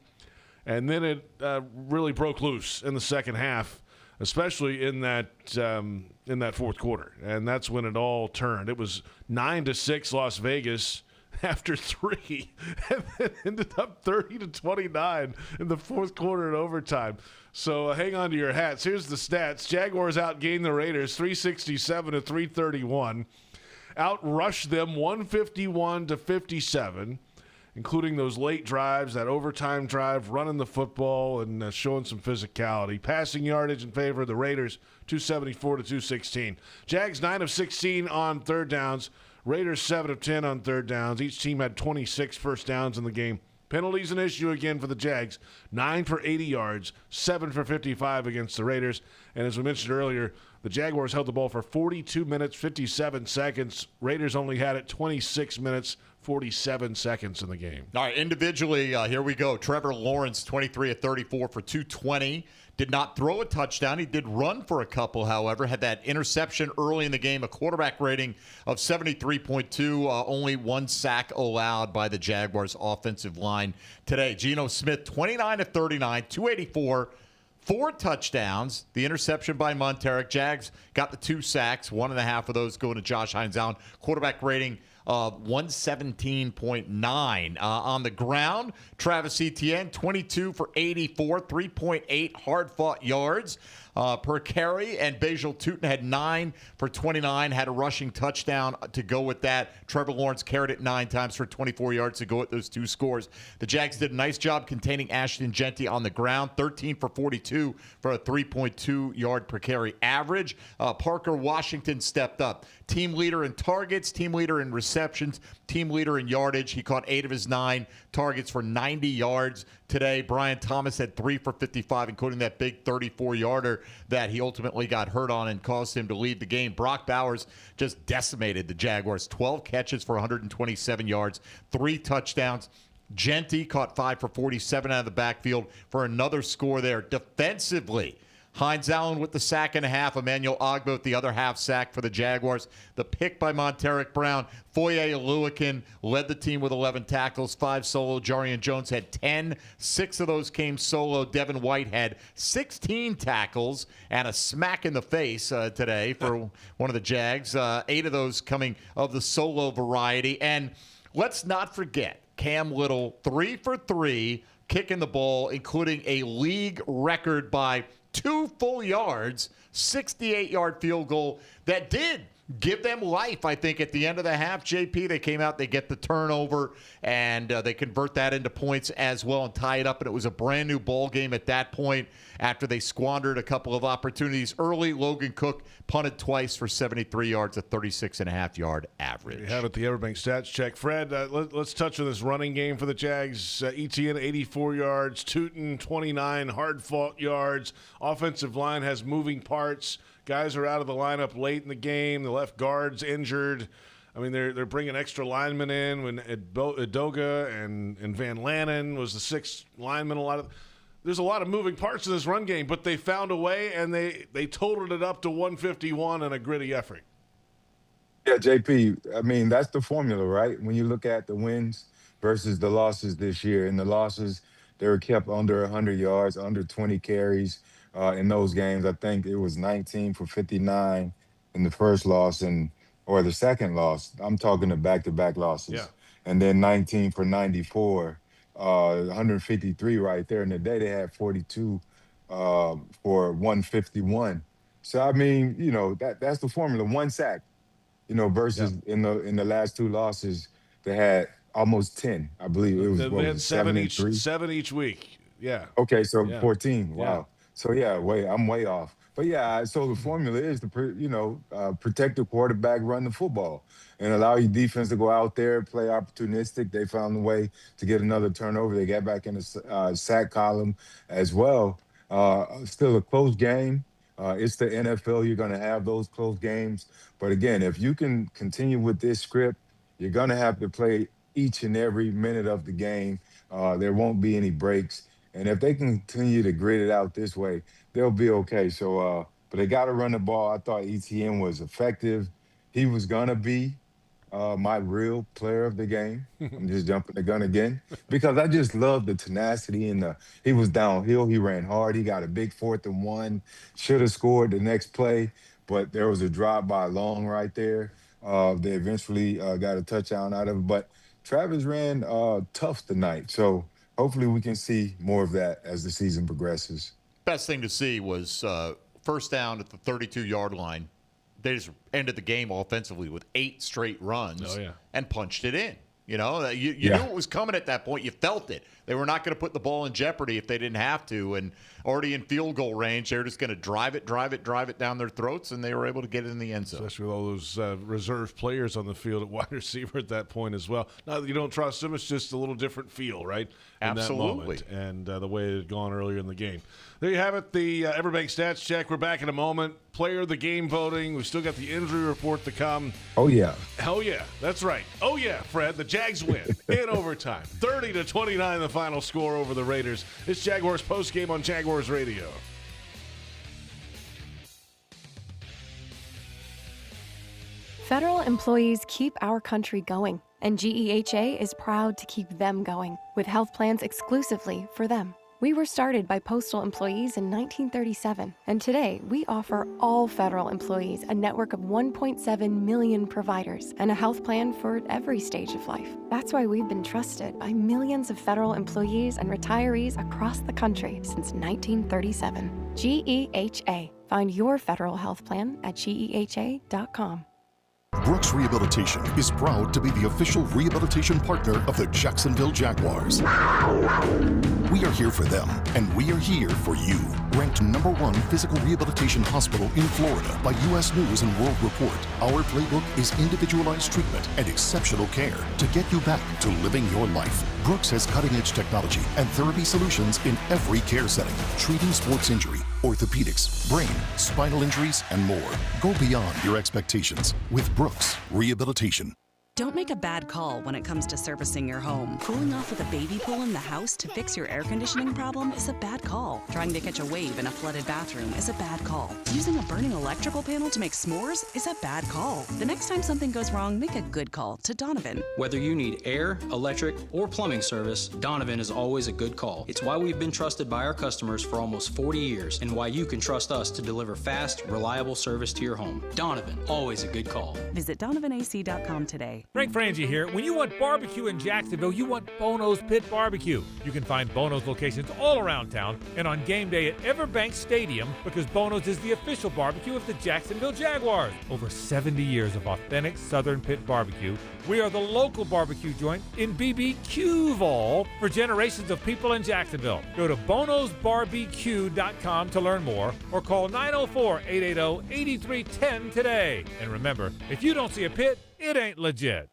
And then it really broke loose in the second half, especially in that fourth quarter. And that's when it all turned. It was 9-6 Las Vegas after 3, and then ended up 30-29 in the fourth quarter in overtime. So hang on to your hats. Here's the stats. Jaguars outgained the Raiders 367-331, outrushed them 151-57. Including those late drives, that overtime drive, running the football, and showing some physicality. Passing yardage in favor of the Raiders, 274-216. Jags 9 of 16 on third downs. Raiders 7 of 10 on third downs. Each team had 26 first downs in the game. Penalties an issue again for the Jags. 9 for 80 yards, 7 for 55 against the Raiders. And as we mentioned earlier, the Jaguars held the ball for 42 minutes, 57 seconds. Raiders only had it 26 minutes, 47 seconds in the game. All right, individually, here we go. Trevor Lawrence, 23 of 34 for 220. Did not throw a touchdown. He did run for a couple, however. Had that interception early in the game, a quarterback rating of 73.2. Only one sack allowed by the Jaguars' offensive line today. Geno Smith, 29 of 39, 284. 4 touchdowns, the interception by Monteric. Jags got the 2 sacks, 1.5 of those going to Josh Hines Allen. Quarterback rating of 117.9. On the ground, Travis Etienne, 22 for 84, 3.8 hard-fought yards. per carry, and Bajal Tootin had 9 for 29, had a rushing touchdown to go with that. Trevor Lawrence carried it 9 times for 24 yards to go with those 2 scores. The Jags did a nice job containing Ashton Jeanty on the ground, 13 for 42 for a 3.2 yard per carry average. Parker Washington stepped up. Team leader in targets, team leader in receptions, team leader in yardage. He caught 8 of his 9 targets for 90 yards today. Brian Thomas had 3 for 55, including that big 34-yarder that he ultimately got hurt on and caused him to leave the game. Brock Bowers just decimated the Jaguars. 12 catches for 127 yards, 3 touchdowns. Jeanty caught 5 for 47 out of the backfield for another score there. Defensively, Hines Allen with the sack and a half. Emmanuel Ogbo with the other half sack for the Jaguars. The pick by Monteric Brown. Foye Oluwakin led the team with 11 tackles, 5 solo. Jarian Jones had 10. 6 of those came solo. Devin White had 16 tackles and a smack in the face today for one of the Jags. 8 of those coming of the solo variety. And let's not forget, Cam Little, 3 for 3, kicking the ball, including a league record by 2 full yards, 68-yard field goal that did give them life, I think, at the end of the half. JP, they came out, they get the turnover, and they convert that into points as well and tie it up. And it was a brand-new ball game at that point after they squandered a couple of opportunities early. Logan Cook punted twice for 73 yards, a 36.5-yard average. We have it, the Everbank stats check. Fred, let's touch on this running game for the Jags. Etienne, 84 yards. Tootin, 29 hard-fought yards. Offensive line has moving parts. Guys are out of the lineup late in the game. The left guard's injured. I mean, they're bringing extra linemen in when Edoga and Van Lanen was the 6th lineman. There's a lot of moving parts in this run game, but they found a way, and they totaled it up to 151 in a gritty effort. Yeah, JP, I mean, that's the formula, right? When you look at the wins versus the losses this year. In the losses, they were kept under 100 yards, under 20 carries. In those games, I think it was 19 for 59 in the first loss or the second loss. I'm talking the back-to-back losses. Yeah. And then 19 for 94, 153 right there. And today they had 42 for 151. So, I mean, you know, that's the formula. 1 sack, you know, versus in the last 2 losses, they had almost 10. I believe it was, they had 7 each week. Yeah. Okay, so yeah. 14. Wow. Yeah. So, yeah, I'm way off. But, yeah, so the formula is to, protect the quarterback, run the football, and allow your defense to go out there, play opportunistic. They found a way to get another turnover. They got back in the sack column as well. Still a close game. It's the NFL. You're going to have those close games. But, again, if you can continue with this script, you're going to have to play each and every minute of the game. There won't be any breaks. And if they continue to grit it out this way, they'll be okay. So, but they got to run the ball. I thought Etienne was effective. He was going to be my real player of the game. I'm just jumping the gun again because I just love the tenacity and he was downhill. He ran hard. He got a big 4th and 1. Should have scored the next play, but there was a drop by Long right there. They eventually got a touchdown out of it. But Travis ran tough tonight. So hopefully we can see more of that as the season progresses. Best thing to see was first down at the 32-yard line. They just ended the game offensively with 8 straight runs and punched it in. You know, you knew it was coming at that point. You felt it. They were not going to put the ball in jeopardy if they didn't have to. And already in field goal range, they're just going to drive it down their throats, and they were able to get it in the end zone. Especially with all those reserve players on the field at wide receiver at that point as well. Not that you don't trust them, it's just a little different feel, right? In Absolutely. that moment, and the way it had gone earlier in the game. There you have it, the Everbank Stats Check. We're back in a moment. Player of the game voting. We've still got the injury report to come. Oh, yeah. Hell yeah. That's right. Oh, yeah, Fred. The Jags win in overtime. 30-29 the final score over the Raiders. It's Jaguars postgame on Jaguars Radio. Federal employees keep our country going, and G.E.H.A. is proud to keep them going with health plans exclusively for them. We were started by postal employees in 1937, and today we offer all federal employees a network of 1.7 million providers and a health plan for every stage of life. That's why we've been trusted by millions of federal employees and retirees across the country since 1937. G.E.H.A. Find your federal health plan at GEHA.com. Brooks Rehabilitation is proud to be the official rehabilitation partner of the Jacksonville Jaguars. We are here for them, and we are here for you. Ranked #1 physical rehabilitation hospital in Florida by U.S. News and World Report, our playbook is individualized treatment and exceptional care to get you back to living your life. Brooks has cutting-edge technology and therapy solutions in every care setting, treating sports injury, orthopedics, brain, spinal injuries, and more. Go beyond your expectations with Brooks Rehabilitation. Don't make a bad call when it comes to servicing your home. Cooling off with a baby pool in the house to fix your air conditioning problem is a bad call. Trying to catch a wave in a flooded bathroom is a bad call. Using a burning electrical panel to make s'mores is a bad call. The next time something goes wrong, make a good call to Donovan. Whether you need air, electric, or plumbing service, Donovan is always a good call. It's why we've been trusted by our customers for almost 40 years and why you can trust us to deliver fast, reliable service to your home. Donovan, always a good call. Visit DonovanAC.com today. Frank Frangie here. When you want barbecue in Jacksonville, you want Bono's Pit Barbecue. You can find Bono's locations all around town and on game day at Everbank Stadium because Bono's is the official barbecue of the Jacksonville Jaguars. Over 70 years of authentic Southern Pit Barbecue. We are the local barbecue joint in BBQval for generations of people in Jacksonville. Go to bonosbarbecue.com to learn more or call 904-880-8310 today. And remember, if you don't see a pit, it ain't legit.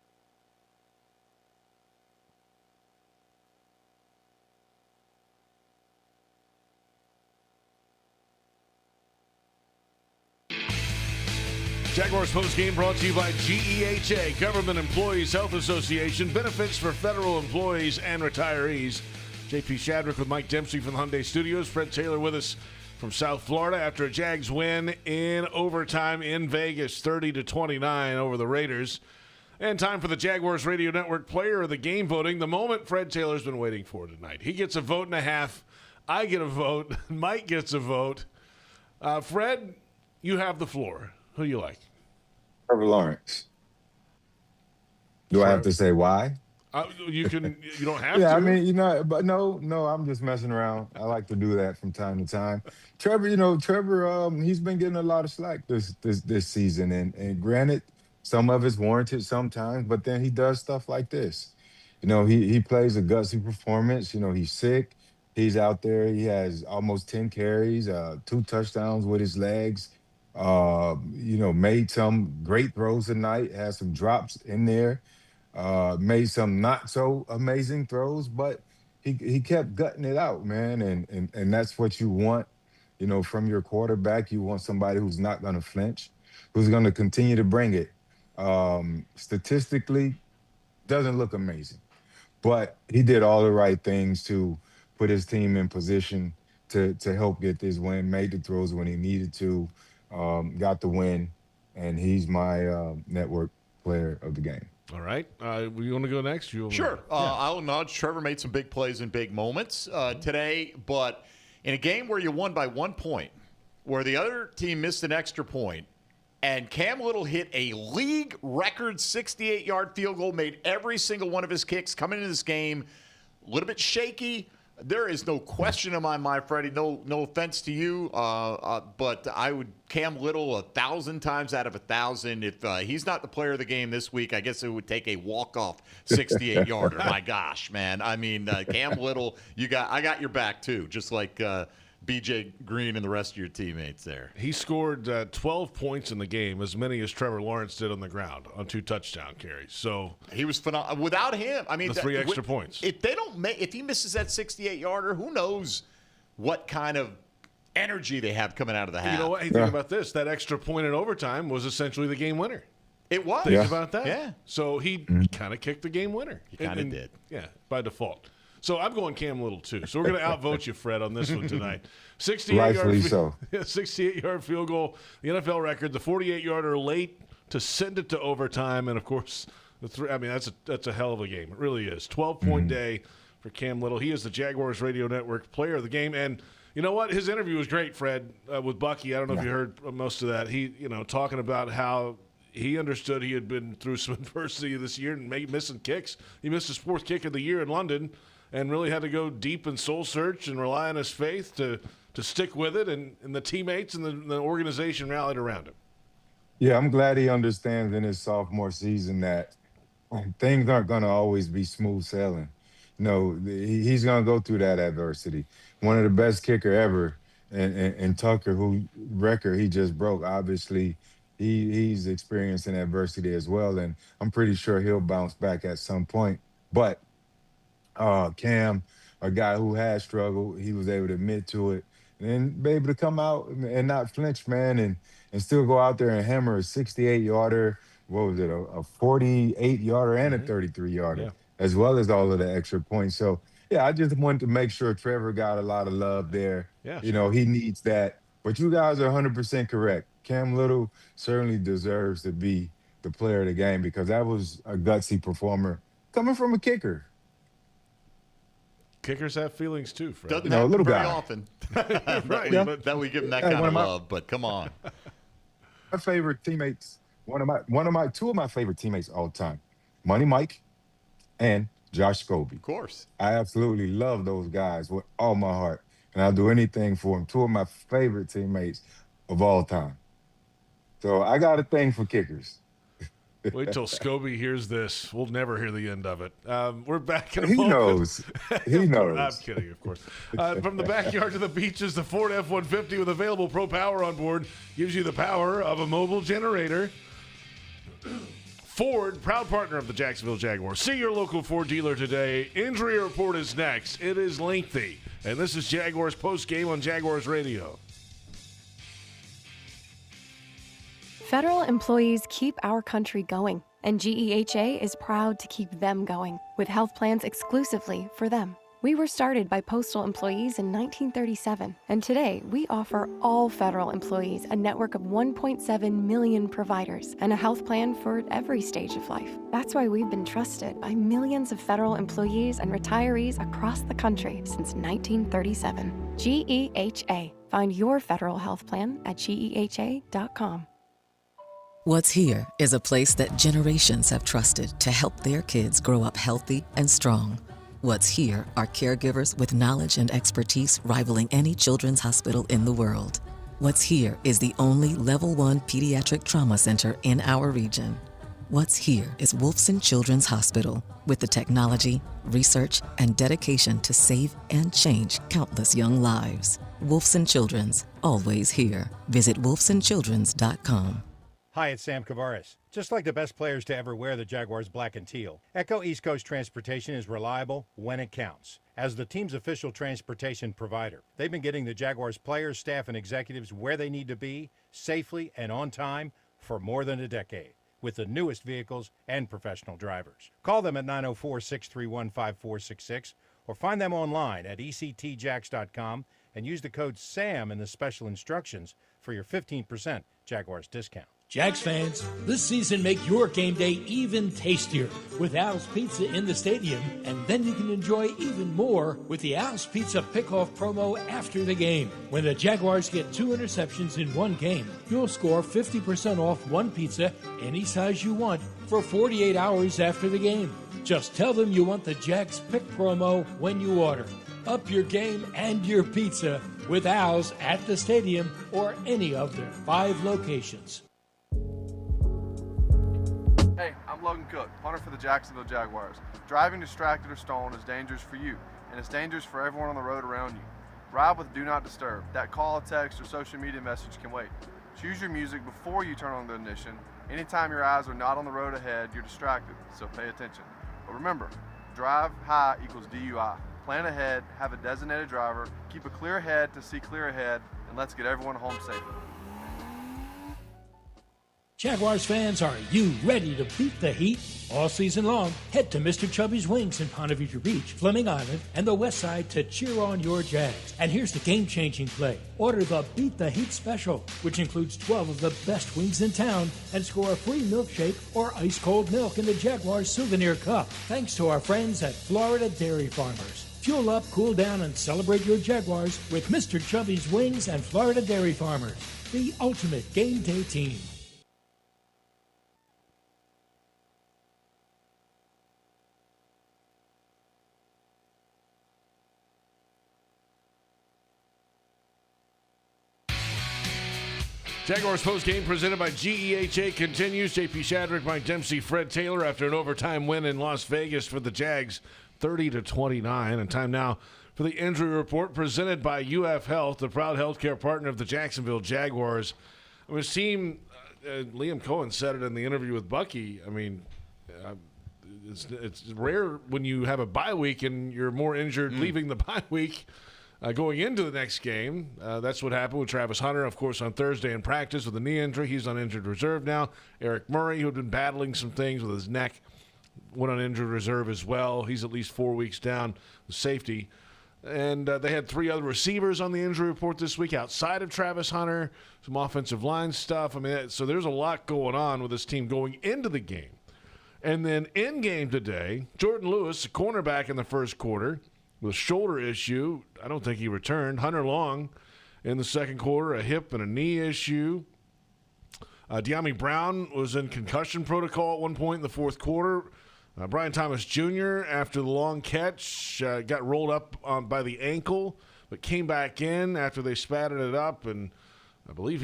Jaguars postgame brought to you by G.E.H.A, Government Employees Health Association, benefits for federal employees and retirees. J.P. Shadrick with Mike Dempsey from the Hyundai Studios. Fred Taylor with us from South Florida after a Jags win in overtime in Vegas, 30-29 over the Raiders. And time for the Jaguars Radio Network Player of the Game voting, the moment Fred Taylor's been waiting for tonight. He gets a vote and a half. I get a vote. Mike gets a vote. Fred, you have the floor. Who do you like? Trevor Lawrence. Do I have to say why? You can. You don't have to. Yeah, I mean, but no, I'm just messing around. I like to do that from time to time. Trevor, he's been getting a lot of slack this season, and granted, some of it's warranted sometimes, but then he does stuff like this. He plays a gutsy performance. He's sick. He's out there. He has almost 10 carries, 2 touchdowns with his legs. Made some great throws tonight, had some drops in there, made some not so amazing throws, but he kept gutting it out, man. And that's what you want, from your quarterback. You want somebody who's not going to flinch, who's going to continue to bring it. Statistically, doesn't look amazing, but he did all the right things to put his team in position to help get this win, made the throws when he needed to. Got the win, and he's my network player of the game. All right. You want to go next? Sure. I'll nudge. Trevor made some big plays in big moments today, but in a game where you won by 1 point, where the other team missed an extra point, and Cam Little hit a league record 68-yard field goal, made every single one of his kicks coming into this game a little bit shaky. There is no question in my mind, Freddie. No offense to you, but I would Cam Little 1,000 times out of 1,000. If he's not the player of the game this week, I guess it would take a walk-off 68-yarder. My gosh, man! I mean, Cam Little, I got your back too, just like B.J. Green and the rest of your teammates there. He scored 12 points in the game, as many as Trevor Lawrence did on the ground on 2 touchdown carries. So he was phenomenal. Without him, I mean, the 3 extra points. If he misses that 68-yarder, who knows what kind of energy they have coming out of the half. You know what? Hey, think about this. That extra point in overtime was essentially the game winner. It was. Think about that. Yeah. So he kind of kicked the game winner. He kind of did. Yeah, by default. So I'm going Cam Little, too. So we're going to outvote you, Fred, on this one tonight. 68-yard field goal, the NFL record, the 48-yarder late to send it to overtime, and, of course, that's a hell of a game. It really is. 12-point day for Cam Little. He is the Jaguars Radio Network Player of the Game. And you know what? His interview was great, Fred, with Bucky. I don't know if you heard most of that. He, talking about how he understood he had been through some adversity this year and missing kicks. He missed his 4th kick of the year in London and really had to go deep in soul search and rely on his faith to stick with it, and the teammates and the organization rallied around him. Yeah, I'm glad he understands in his sophomore season that things aren't going to always be smooth sailing. He's going to go through that adversity. One of the best kicker ever, and Tucker, who record he just broke, obviously he's experiencing adversity as well, and I'm pretty sure he'll bounce back at some point. But Cam, a guy who has struggled, he was able to admit to it and be able to come out and not flinch, man, and still go out there and hammer a 68-yarder, what was it, a 48-yarder and a 33-yarder, as well as all of the extra points. So, yeah, I just wanted to make sure Trevor got a lot of love there. Yeah, he needs that. But you guys are 100% correct. Cam Little certainly deserves to be the player of the game because that was a gutsy performer coming from a kicker. Kickers have feelings too, Fred. Doesn't happen little very guy. often Right. that we give him that kind of love, but come on. My favorite teammates, two of my favorite teammates all the time, Money Mike and Josh Scobie. Of course. I absolutely love those guys with all my heart, and I'll do anything for them. Two of my favorite teammates of all time. So I got a thing for kickers. Wait till Scobie hears this. We'll never hear the end of it. We're back in a He moment. knows. He knows. I'm kidding, of course. From the backyard to the beaches, the Ford F-150 with available Pro Power on board gives you the power of a mobile generator. Ford, proud partner of the Jacksonville Jaguars. See your local Ford dealer today. Injury report is next. It is lengthy. And this is Jaguars postgame on Jaguars Radio. Federal employees keep our country going, and G.E.H.A. is proud to keep them going with health plans exclusively for them. We were started by postal employees in 1937, and today we offer all federal employees a network of 1.7 million providers and a health plan for every stage of life. That's why we've been trusted by millions of federal employees and retirees across the country since 1937. G.E.H.A. Find your federal health plan at GEHA.com. What's Here is a place that generations have trusted to help their kids grow up healthy and strong. What's Here are caregivers with knowledge and expertise rivaling any children's hospital in the world. What's Here is the only Level 1 pediatric trauma center in our region. What's Here is Wolfson Children's Hospital with the technology, research, and dedication to save and change countless young lives. Wolfson Children's, always here. Visit wolfsonchildrens.com. Hi, it's Sam Kavaris. Just like the best players to ever wear the Jaguars black and teal, Echo East Coast Transportation is reliable when it counts. As the team's official transportation provider, they've been getting the Jaguars players, staff, and executives where they need to be, safely and on time, for more than a decade, with the newest vehicles and professional drivers. Call them at 904-631-5466 or find them online at ectjax.com and use the code SAM in the special instructions for your 15% Jaguars discount. Jags fans, this season make your game day even tastier with Al's Pizza in the stadium, and then you can enjoy even more with the Al's Pizza Pickoff promo after the game. When the Jaguars get 2 interceptions in one game, you'll score 50% off one pizza, any size you want, for 48 hours after the game. Just tell them you want the Jags Pick promo when you order. Up your game and your pizza with Al's at the stadium or any of their 5 locations. Hey, I'm Logan Cook, punter for the Jacksonville Jaguars. Driving distracted or stolen is dangerous for you, and it's dangerous for everyone on the road around you. Ride with Do Not Disturb. That call, text, or social media message can wait. Choose your music before you turn on the ignition. Anytime your eyes are not on the road ahead, you're distracted, so pay attention. But remember, drive high equals DUI. Plan ahead, have a designated driver, keep a clear head to see clear ahead, and let's get everyone home safely. Jaguars fans, are you ready to beat the heat? All season long, head to Mr. Chubby's Wings in Ponte Vedra Beach, Fleming Island, and the West Side to cheer on your Jags. And here's the game-changing play. Order the Beat the Heat Special, which includes 12 of the best wings in town, and score a free milkshake or ice-cold milk in the Jaguars souvenir cup. Thanks to our friends at Florida Dairy Farmers. Fuel up, cool down, and celebrate your Jaguars with Mr. Chubby's Wings and Florida Dairy Farmers, the ultimate game day team. Jaguars postgame presented by G.E.H.A. continues. J.P. Shadrick, Mike Dempsey, Fred Taylor after an overtime win in Las Vegas for the Jags, 30-29. And time now for the injury report presented by UF Health, the proud healthcare partner of the Jacksonville Jaguars. I mean, team, Liam Cohen said it in the interview with Bucky. I mean, it's rare when you have a bye week and you're more injured leaving the bye week. Going into the next game, that's what happened with Travis Hunter, of course, on Thursday in practice with a knee injury. He's on injured reserve now. Eric Murray, who had been battling some things with his neck, went on injured reserve as well. He's at least 4 weeks down with safety. And they had 3 other receivers on the injury report this week outside of Travis Hunter, some offensive line stuff. I mean, so there's a lot going on with this team going into the game. And then in game today, Jordan Lewis, a cornerback in the first quarter, with a shoulder issue. I don't think he returned. Hunter Long in the second quarter, a hip and a knee issue. De'Ami Brown was in concussion protocol at one point in the fourth quarter. Brian Thomas Jr., after the long catch, got rolled up by the ankle, but came back in after they spatted it up, and I believe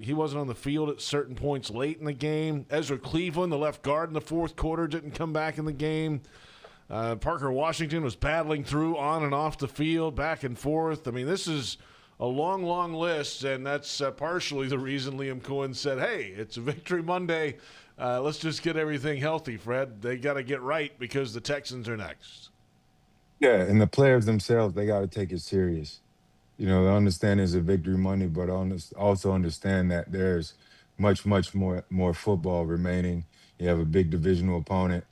he wasn't on the field at certain points late in the game. Ezra Cleveland, the left guard in the fourth quarter, didn't come back in the game. Parker Washington was battling through on and off the field, back and forth. I mean, this is a long, long list, and that's partially the reason Liam Cohen said, hey, it's a Victory Monday. Let's just get everything healthy, Fred. They got to get right because the Texans are next. Yeah, and the players themselves, they got to take it serious. You know, they understand it's a Victory Monday, but also understand that there's much, much more football remaining. You have a big divisional opponent.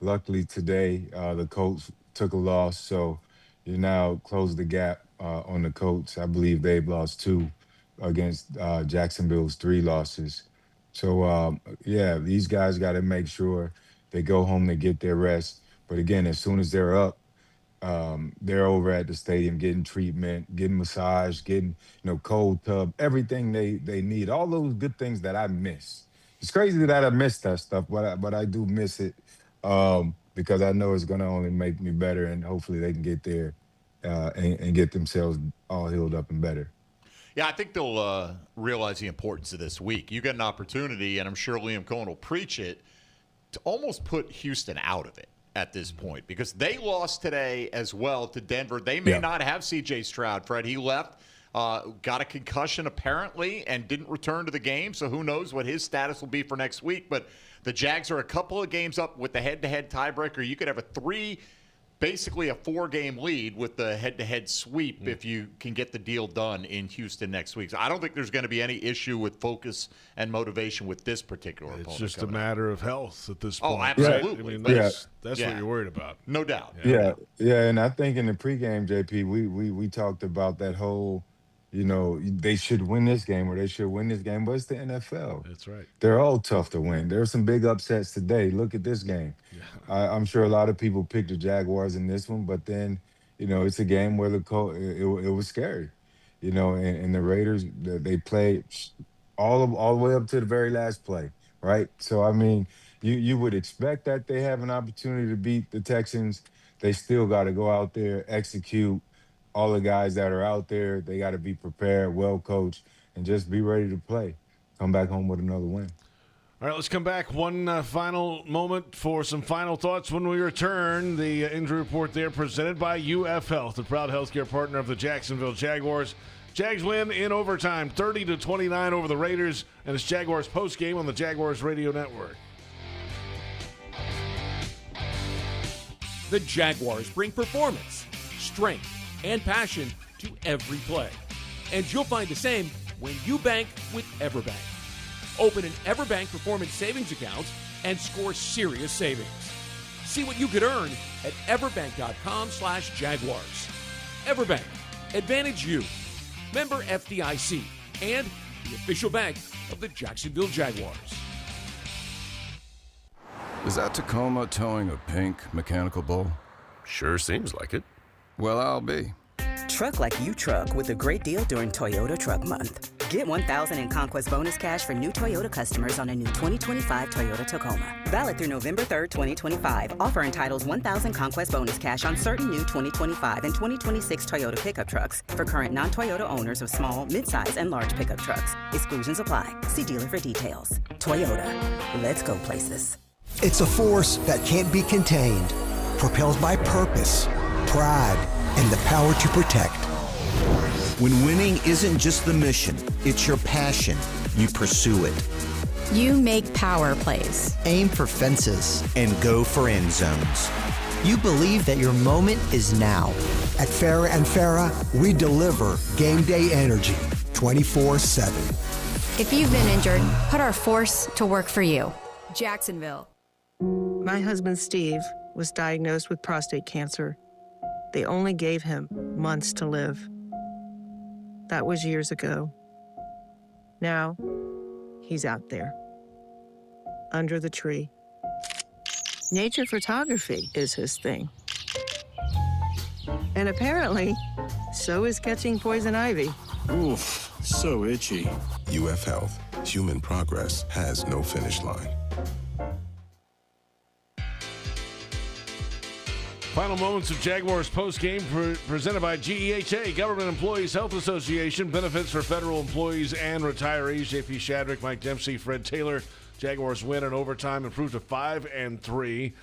Luckily today, the Colts took a loss, so you now close the gap on the Colts. I believe they've lost 2 against Jacksonville's 3 losses. So, yeah, these guys got to make sure they go home, they get their rest. But again, as soon as they're up, they're over at the stadium getting treatment, getting massage, getting, cold tub, everything they need, all those good things that I miss. It's crazy that I miss that stuff, but I do miss it. Because I know it's going to only make me better, and hopefully they can get there and get themselves all healed up and better. Yeah, I think they'll realize the importance of this week. You get an opportunity, and I'm sure Liam Cohen will preach it, to almost put Houston out of it at this point, because they lost today as well to Denver. They may not have C.J. Stroud, Fred. He left, got a concussion apparently, and didn't return to the game, so who knows what his status will be for next week. But the Jags are a couple of games up with the head-to-head tiebreaker. You could have basically a 4-game lead with the head-to-head sweep if you can get the deal done in Houston next week. So I don't think there's going to be any issue with focus and motivation with this particular opponent. It's just a matter of health at this point. Oh, absolutely. I mean, that's what you're worried about. No doubt. Yeah, and I think in the pregame, JP, we talked about that whole, they should win this game or they should win this game, but it's the NFL. That's right. They're all tough to win. There are some big upsets today. Look at this game. Yeah. I'm sure a lot of people picked the Jaguars in this one, but then, it's a game where it was scary, and the Raiders, they played all the way up to the very last play, right? So, I mean, you would expect that they have an opportunity to beat the Texans. They still got to go out there, execute. All the guys that are out there, they got to be prepared, well coached, and just be ready to play. Come back home with another win. All right, let's come back. One final moment for some final thoughts when we return. The injury report there presented by UF Health, the proud healthcare partner of the Jacksonville Jaguars. Jags win in overtime, 30-29 over the Raiders, and it's Jaguars postgame on the Jaguars Radio Network. The Jaguars bring performance, strength, and passion to every play. And you'll find the same when you bank with EverBank. Open an EverBank Performance Savings account and score serious savings. See what you could earn at everbank.com/Jaguars. EverBank. Advantage you. Member FDIC. And the official bank of the Jacksonville Jaguars. Is that Tacoma towing a pink mechanical bull? Sure seems like it. Well, I'll be. Truck like you truck with a great deal during Toyota Truck Month. Get $1,000 in Conquest bonus cash for new Toyota customers on a new 2025 Toyota Tacoma. Valid through November 3rd, 2025. Offer entitles $1,000 Conquest bonus cash on certain new 2025 and 2026 Toyota pickup trucks for current non-Toyota owners of small, midsize, and large pickup trucks. Exclusions apply. See dealer for details. Toyota. Let's go places. It's a force that can't be contained. Propelled by purpose, pride, and the power to protect. When winning isn't just the mission, it's your passion. You pursue it. You make power plays. Aim for fences and go for end zones. You believe that your moment is now. At Farrah and Farrah, we deliver game day energy 24/7. If you've been injured, put our force to work for you. Jacksonville. My husband, Steve, was diagnosed with prostate cancer. They only gave him months to live. That was years ago. Now, he's out there, under the tree. Nature photography is his thing. And apparently, so is catching poison ivy. Oof, so itchy. UF Health. Human progress has no finish line. Final moments of Jaguars postgame presented by G.E.H.A, Government Employees Health Association. Benefits for federal employees and retirees. J.P. Shadrick, Mike Dempsey, Fred Taylor. Jaguars win in overtime, improved to 5-3.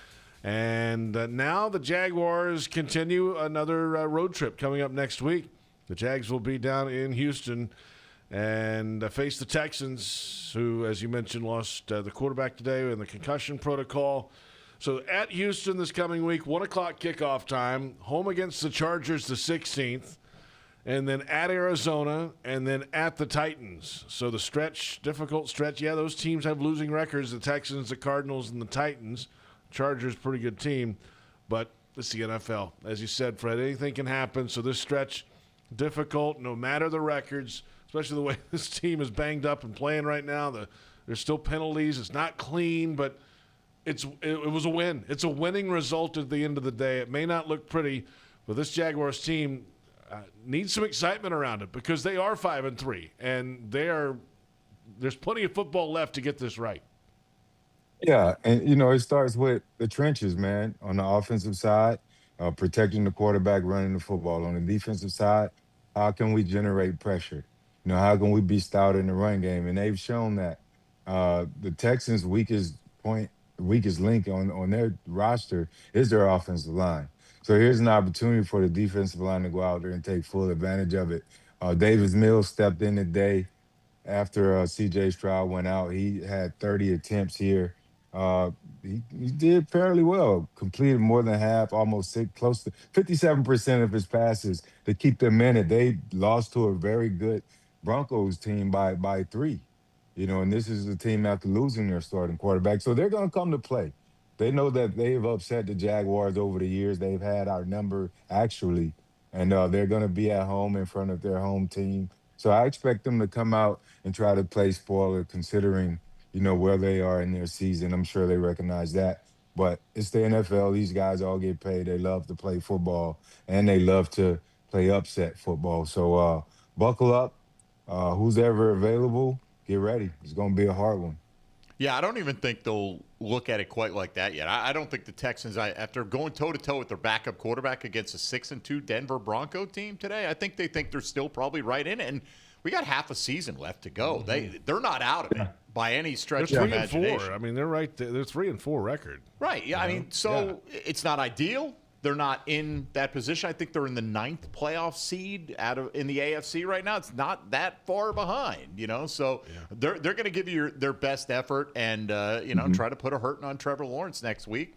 And now the Jaguars continue another road trip coming up next week. The Jags will be down in Houston and face the Texans, who, as you mentioned, lost the quarterback today in the concussion protocol. So at Houston this coming week, 1 o'clock kickoff time, home against the Chargers the 16th, and then at Arizona, and then at the Titans. So the stretch, difficult stretch. Yeah, those teams have losing records, the Texans, the Cardinals, and the Titans. Chargers, pretty good team, but it's the NFL. As you said, Fred, anything can happen. So this stretch, difficult, no matter the records, especially the way this team is banged up and playing right now. There's still penalties. It's not clean, but it was a win. It's a winning result at the end of the day. It may not look pretty, but this Jaguars team needs some excitement around it because they are 5-3, and there's plenty of football left to get this right. Yeah, and, it starts with the trenches, man, on the offensive side, protecting the quarterback, running the football. On the defensive side, how can we generate pressure? How can we be stout in the run game? And they've shown that. The Texans' weakest link on their roster is their offensive line. So here's an opportunity for the defensive line to go out there and take full advantage of it. Davis Mills stepped in today after C.J. Stroud went out. He had 30 attempts here. He did fairly well, completed more than half, close to 57% of his passes to keep them in it. They lost to a very good Broncos team by 3. And this is the team after losing their starting quarterback. So they're going to come to play. They know that they've upset the Jaguars over the years. They've had our number, actually, and they're going to be at home in front of their home team. So I expect them to come out and try to play spoiler, considering, where they are in their season. I'm sure they recognize that. But it's the NFL. These guys all get paid. They love to play football, and they love to play upset football. So buckle up. Who's ever available, get ready. It's going to be a hard one. Yeah, I don't even think they'll look at it quite like that yet. I don't think the Texans, after going toe-to-toe with their backup quarterback against a 6-2 Denver Bronco team today, I think they think they're still probably right in it. And we got half a season left to go. They're not out of it by any stretch of imagination. 3-4. I mean, they're right there. They're 3-4 record. Right. Yeah. I mean, it's not ideal. They're not in that position. I think they're in the 9th playoff seed in the AFC right now. It's not that far behind, So they're going to give you their best effort and try to put a hurting on Trevor Lawrence next week.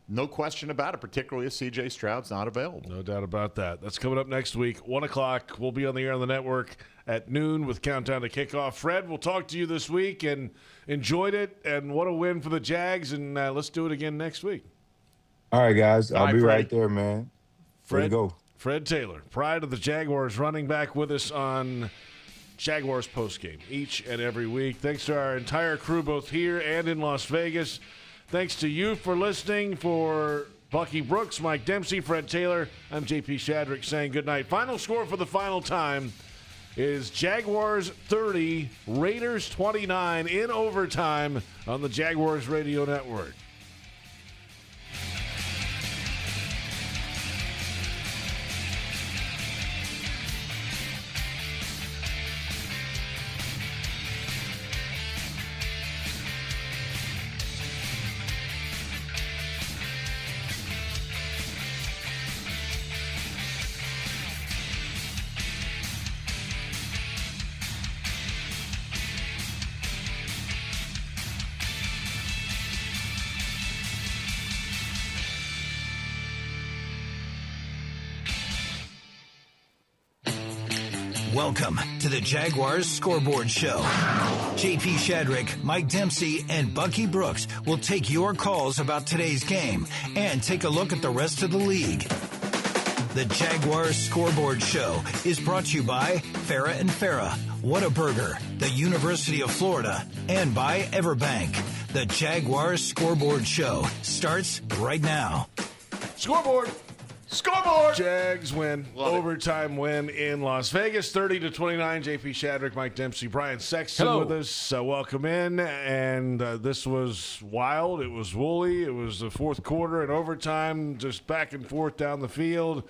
No question about it, particularly if C.J. Stroud's not available. No doubt about that. That's coming up next week, 1 o'clock. We'll be on the air on the network at noon with Countdown to Kickoff. Fred, we'll talk to you this week, and enjoyed it, and what a win for the Jags, and let's do it again next week. All right, guys. I'll be Freddie. right there, man. Ready to go. Fred Taylor, pride of the Jaguars, running back with us on Jaguars postgame each and every week. Thanks to our entire crew, both here and in Las Vegas. Thanks to you for listening. For Bucky Brooks, Mike Dempsey, Fred Taylor, I'm J.P. Shadrick saying good night. Final score for the final time is Jaguars 30, Raiders 29 in overtime on the Jaguars Radio Network. Welcome to the Jaguars Scoreboard Show. J.P. Shadrick, Mike Dempsey, and Bucky Brooks will take your calls about today's game and take a look at the rest of the league. The Jaguars Scoreboard Show is brought to you by Farrah and Farrah, Whataburger, the University of Florida, and by Everbank. The Jaguars Scoreboard Show starts right now. Scoreboard! Jags win. Overtime win in Las Vegas, 30-29. J.P. Shadrick, Mike Dempsey, Brian Sexton with us. Welcome in. And this was wild. It was woolly. It was the fourth quarter and overtime, just back and forth down the field.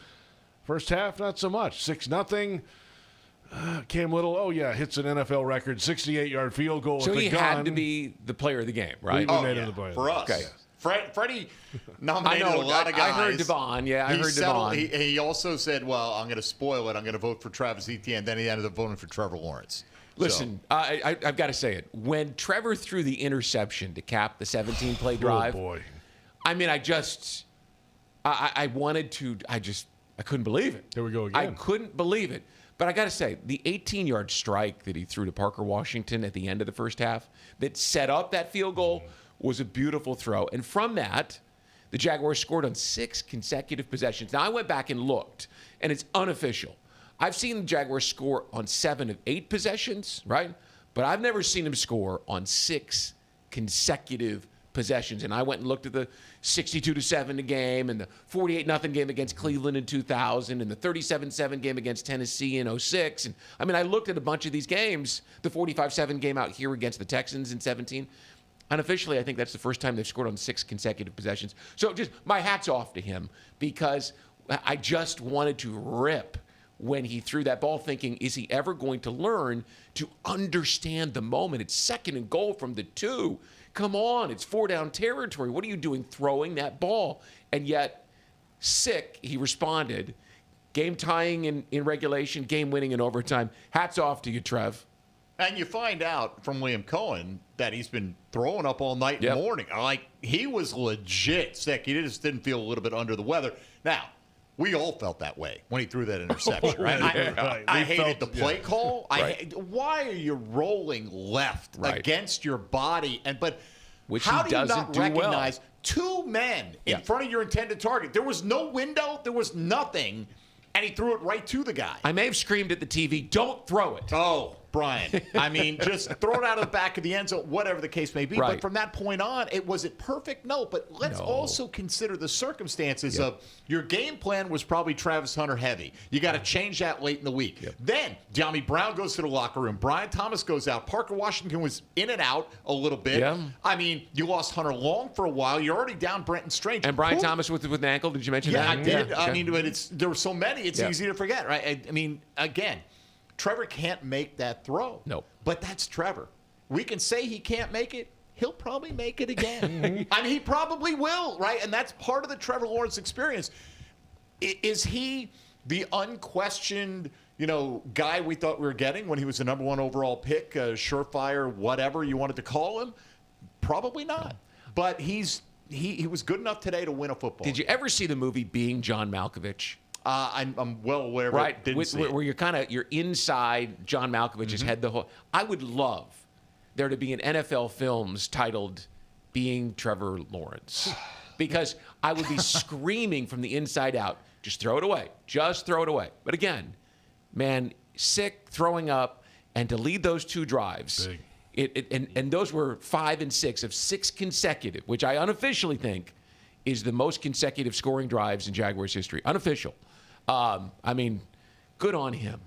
First half, not so much. 6-0. Cam Little, hits an NFL record, 68-yard field goal so with the gun. So he had to be the player of the game, right? We made him the player for us. Okay. Freddie nominated a lot of guys. I heard Devon. Yeah, I heard Devon. He also said, well, I'm going to spoil it. I'm going to vote for Travis Etienne. Then he ended up voting for Trevor Lawrence. Listen, I've got to say it. When Trevor threw the interception to cap the 17-play drive, I mean, I wanted to, I couldn't believe it. Here we go again. I couldn't believe it. But I got to say, the 18-yard strike that he threw to Parker Washington at the end of the first half that set up that field goal was a beautiful throw. And from that, the Jaguars scored on 6 consecutive possessions. Now, I went back and looked, and it's unofficial. I've seen the Jaguars score on 7 of 8 possessions, right? But I've never seen them score on 6 consecutive possessions. And I went and looked at the 62-7 game and the 48-0 game against Cleveland in 2000 and the 37-7 game against Tennessee in 2006. And I mean, I looked at a bunch of these games, the 45-7 game out here against the Texans in 2017. Unofficially, I think that's the first time they've scored on 6 consecutive possessions. So just my hat's off to him because I just wanted to rip when he threw that ball thinking, is he ever going to learn to understand the moment? It's 2nd and goal from the 2. Come on, it's 4-down territory. What are you doing throwing that ball? And yet, he responded. Game tying in regulation, game winning in overtime. Hats off to you, Trev. And you find out from Liam Cohen that he's been throwing up all night and morning. Like, he was legit sick. He just didn't feel a little bit under the weather. Now, we all felt that way when he threw that interception, right? I hated the play call. Why are you rolling left against your body? Which how he do you doesn't not do recognize well. 2 men in front of your intended target? There was no window. There was nothing. And he threw it right to the guy. I may have screamed at the TV, don't throw it. Oh, Brian. I mean, just throw it out of the back of the end zone, whatever the case may be. Right. But from that point on, was it perfect? No. But let's also consider the circumstances of your game plan was probably Travis Hunter heavy. You got to change that late in the week. Then De'Ami Brown goes to the locker room. Brian Thomas goes out. Parker Washington was in and out a little bit. I mean, you lost Hunter Long for a while. You're already down Brenton Strange. And Brian Thomas with an ankle. Did you mention that? I did. Yeah. I mean, but there were so many, it's easy to forget, right? I mean, again, Trevor can't make that throw. No. But that's Trevor. We can say he can't make it. He'll probably make it again. I mean, he probably will, right? And that's part of the Trevor Lawrence experience. Is he the unquestioned, guy we thought we were getting when he was the number 1 overall pick, surefire, whatever you wanted to call him? Probably not. But he was good enough today to win a football. Did you ever see the movie Being John Malkovich? I'm well aware of right? it. Didn't see it. Where you're inside John Malkovich's head the whole. I would love there to be an NFL Films titled "Being Trevor Lawrence," because I would be screaming from the inside out. Just throw it away. Just throw it away. But again, man, sick, throwing up, and to lead those 2 drives. Big. And those were 5 and 6 of 6 consecutive, which I unofficially think is the most consecutive scoring drives in Jaguars history. Unofficial. I mean, good on him.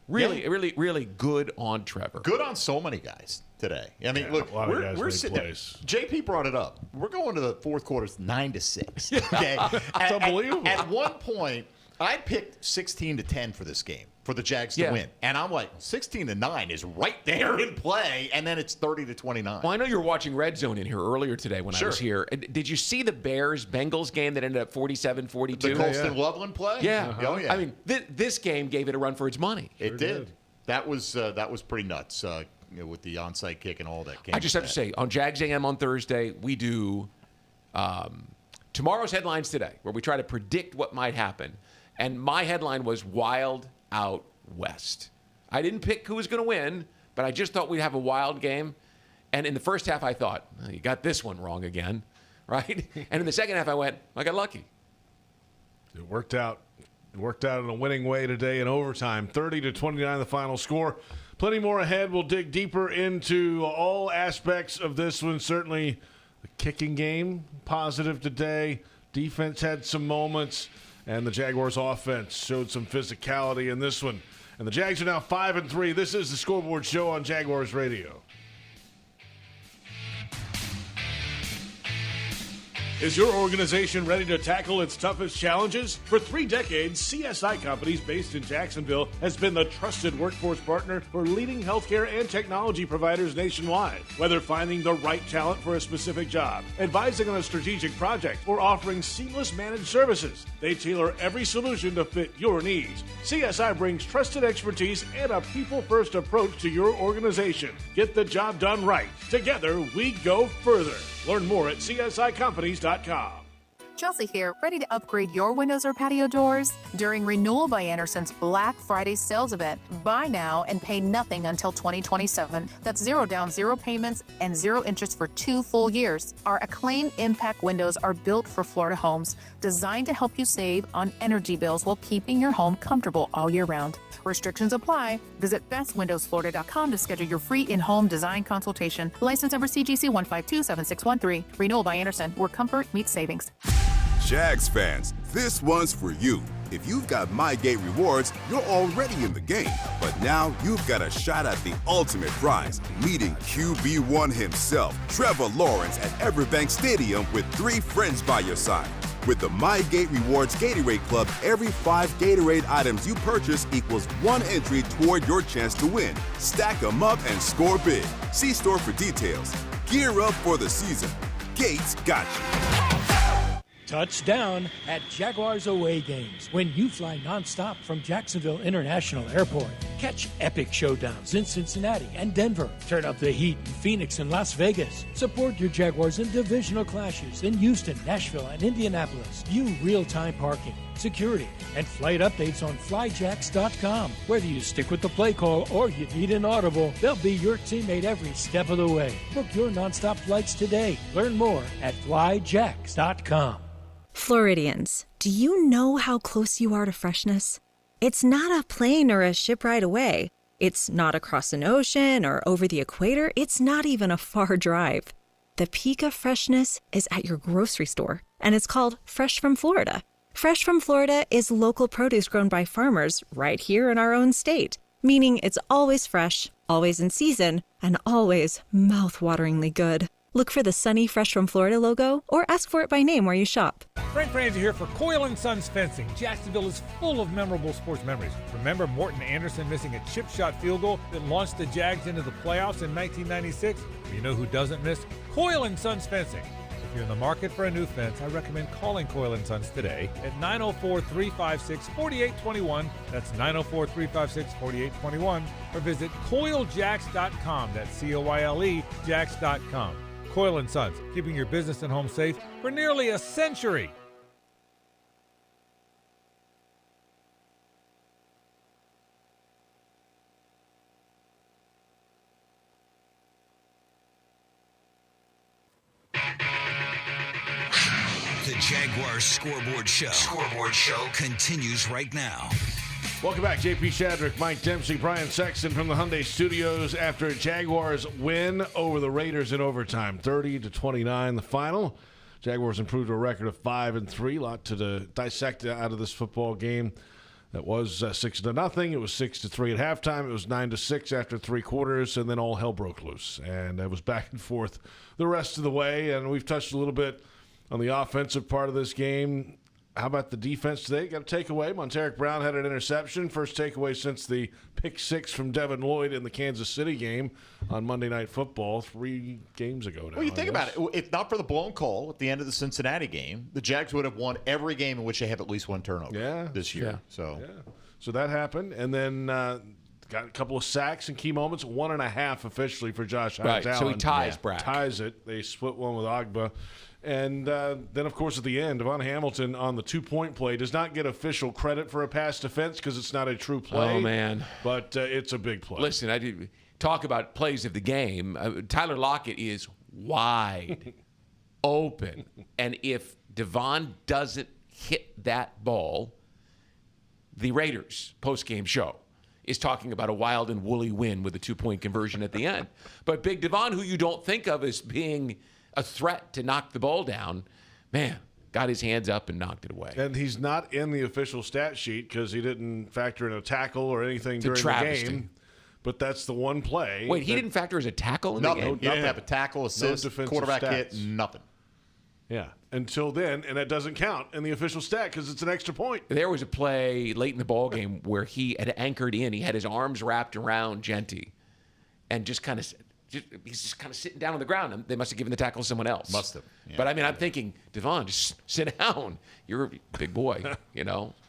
Really good on Trevor. Good on so many guys today. I mean, look, we're sitting there. JP brought it up. We're going to the fourth quarter 9-6. Okay, it's unbelievable. At one point, I picked 16-10 for this game for the Jags to win, and I'm like, 16-9 is right there in play, and then it's 30-29. Well, I know you were watching Red Zone in here earlier today when I was here. Did you see the Bears-Bengals game that ended up 47-42? The Colston Loveland play? Yeah. Oh, yeah. I mean, this game gave it a run for its money. It did. That was pretty nuts. With the onside kick and all that. I just have to say, on Jags AM on Thursday, we do tomorrow's headlines today, where we try to predict what might happen. And my headline was Wild Out West. I didn't pick who was going to win, but I just thought we'd have a wild game. And in the first half, I thought, you got this one wrong again, right? And in the second half, I went, I got lucky. It worked out. It worked out in a winning way today in overtime. 30-29 the final score. Plenty more ahead. We'll dig deeper into all aspects of this one. Certainly the kicking game, positive today. Defense had some moments. And the Jaguars offense showed some physicality in this one. And the Jags are now 5-3. This is the Scoreboard Show on Jaguars Radio. Is your organization ready to tackle its toughest challenges? For 3 decades, CSI Companies, based in Jacksonville, has been the trusted workforce partner for leading healthcare and technology providers nationwide. Whether finding the right talent for a specific job, advising on a strategic project, or offering seamless managed services, they tailor every solution to fit your needs. CSI brings trusted expertise and a people-first approach to your organization. Get the job done right. Together, we go further. Learn more at CSICompanies.com. Chelsea here, ready to upgrade your windows or patio doors? During Renewal by Anderson's Black Friday sales event, buy now and pay nothing until 2027. That's 0 down, 0 payments, and 0 interest for 2 full years. Our Acclaim Impact windows are built for Florida homes, designed to help you save on energy bills while keeping your home comfortable all year round. Restrictions apply. Visit bestwindowsflorida.com to schedule your free in-home design consultation. License number CGC 1527613. Renewal by Anderson, where comfort meets savings. Jags fans, this one's for you. If you've got MyGate rewards, you're already in the game. But now you've got a shot at the ultimate prize, meeting QB1 himself, Trevor Lawrence, at Everbank Stadium with 3 friends by your side. With the MyGate Rewards Gatorade Club, every 5 Gatorade items you purchase equals 1 entry toward your chance to win. Stack them up and score big. See store for details. Gear up for the season. Gates got you. Touchdown at Jaguars away games when you fly nonstop from Jacksonville International Airport. Catch epic showdowns in Cincinnati and Denver. Turn up the heat in Phoenix and Las Vegas. Support your Jaguars in divisional clashes in Houston, Nashville, and Indianapolis. View real-time parking, security, and flight updates on flyjacks.com. Whether you stick with the play call or you need an audible, they'll be your teammate every step of the way. Book your nonstop flights today. Learn more at flyjacks.com. Floridians, do you know how close you are to freshness? It's not a plane or a ship ride away. It's not across an ocean or over the equator. It's not even a far drive. The peak of freshness is at your grocery store, and it's called Fresh from Florida. Fresh from Florida is local produce grown by farmers right here in our own state, meaning it's always fresh, always in season, and always mouth-wateringly good. Look for the sunny Fresh from Florida logo or ask for it by name where you shop. Frank Franzi here for Coyle & Sons Fencing. Jacksonville is full of memorable sports memories. Remember Morton Anderson missing a chip shot field goal that launched the Jags into the playoffs in 1996? Well, you know who doesn't miss? Coyle & Sons Fencing. If you're in the market for a new fence, I recommend calling Coyle & Sons today at 904-356-4821. That's 904-356-4821. Or visit CoyleJacks.com. That's C-O-Y-L-E, Jacks.com. Coyle & Sons, keeping your business and home safe for nearly a century. The Jaguars Scoreboard Show. Scoreboard Show continues right now. Welcome back. J.P. Shadrick, Mike Dempsey, Brian Sexton from the Hyundai Studios after a Jaguars win over the Raiders in overtime. 30-29 the final. Jaguars improved to a record of 5-3. A lot to dissect out of this football game. That was 6-0. It was 6-3 at halftime. It was 9-6 after 3 quarters, and then all hell broke loose. And it was back and forth the rest of the way. And we've touched a little bit on the offensive part of this game. How about the defense today? Got a takeaway. Monteric Brown had an interception. First takeaway since the pick 6 from Devin Lloyd in the Kansas City game on Monday Night Football 3 games ago now. Well, you think about it. If not for the blown call at the end of the Cincinnati game, the Jags would have won every game in which they have at least one turnover this year. So that happened. And then got a couple of sacks and key moments. 1.5 officially for Josh Hines Allen. So he ties Brack. Ties it. They split one with Agba. And then, of course, at the end, Devon Hamilton on the 2-point play does not get official credit for a pass defense because it's not a true play. Oh, man. But it's a big play. Listen, I did talk about plays of the game. Tyler Lockett is wide open. And if Devon doesn't hit that ball, the Raiders postgame show is talking about a wild and woolly win with a 2-point conversion at the end. But Big Devon, who you don't think of as being a threat to knock the ball down, man, got his hands up and knocked it away. And he's not in the official stat sheet because he didn't factor in a tackle or anything during the game. But that's the one play. Wait, he didn't factor as a tackle in the game? He didn't have a tackle, assist, quarterback hit, nothing. Yeah, until then, and that doesn't count in the official stat because it's an extra point. There was a play late in the ball game where he had anchored in. He had his arms wrapped around Genty and he's just kind of sitting down on the ground. And they must have given the tackle to someone else. Must have. Yeah. But, I mean, I'm thinking, Devon, just sit down. You're a big boy,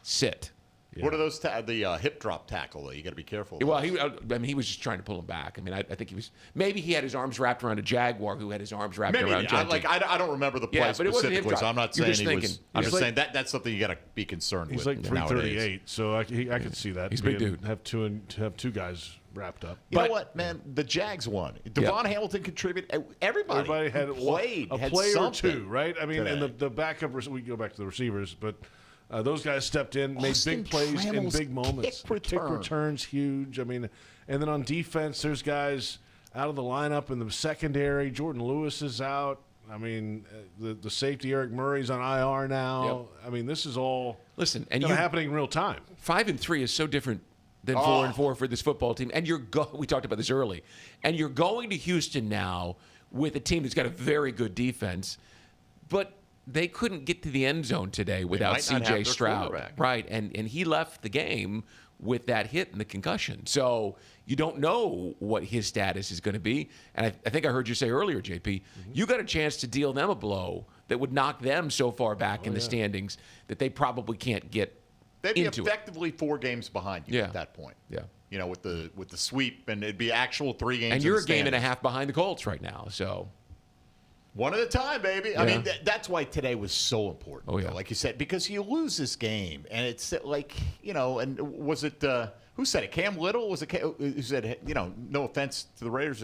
sit. Yeah. What are those? The hip drop tackle, though. You got to be careful. Well, he was just trying to pull him back. I mean, I think he was. Maybe he had his arms wrapped around a Jaguar who had his arms wrapped around Genty. I don't remember the play specifically, so I'm not saying he was. I'm just saying that's something you got to be concerned with. He's like 338, so I could see that. He's a big dude. Have two guys wrapped up. You know what, man? The Jags won. Devon Hamilton contributed. Everybody had played a play or two, right? I mean, today. and the backup. We go back to the receivers, but. Those guys stepped in, made big plays in big moments. Kick returns, huge. I mean, and then on defense, there's guys out of the lineup in the secondary. Jordan Lewis is out. I mean, the safety Eric Murray's on IR now. Yep. I mean, this is all happening in real time. 5-3 is so different than 4-4 for this football team. And we talked about this early. And you're going to Houston now with a team that's got a very good defense, but they couldn't get to the end zone today without C.J. Stroud. Right, and he left the game with that hit and the concussion. So you don't know what his status is going to be. And I think I heard you say earlier, JP, you got a chance to deal them a blow that would knock them so far back in the standings that they probably can't get They'd be effectively 4 games behind you at that point. Yeah. With the sweep, and it'd be actual 3 games. And you're a game and a half behind the Colts right now, so... One at a time, baby. Yeah. I mean, that's why today was so important. Oh, yeah. Like you said, because you lose this game, and it's like, and was it, who said it? Cam Little? Was it who said, no offense to the Raiders,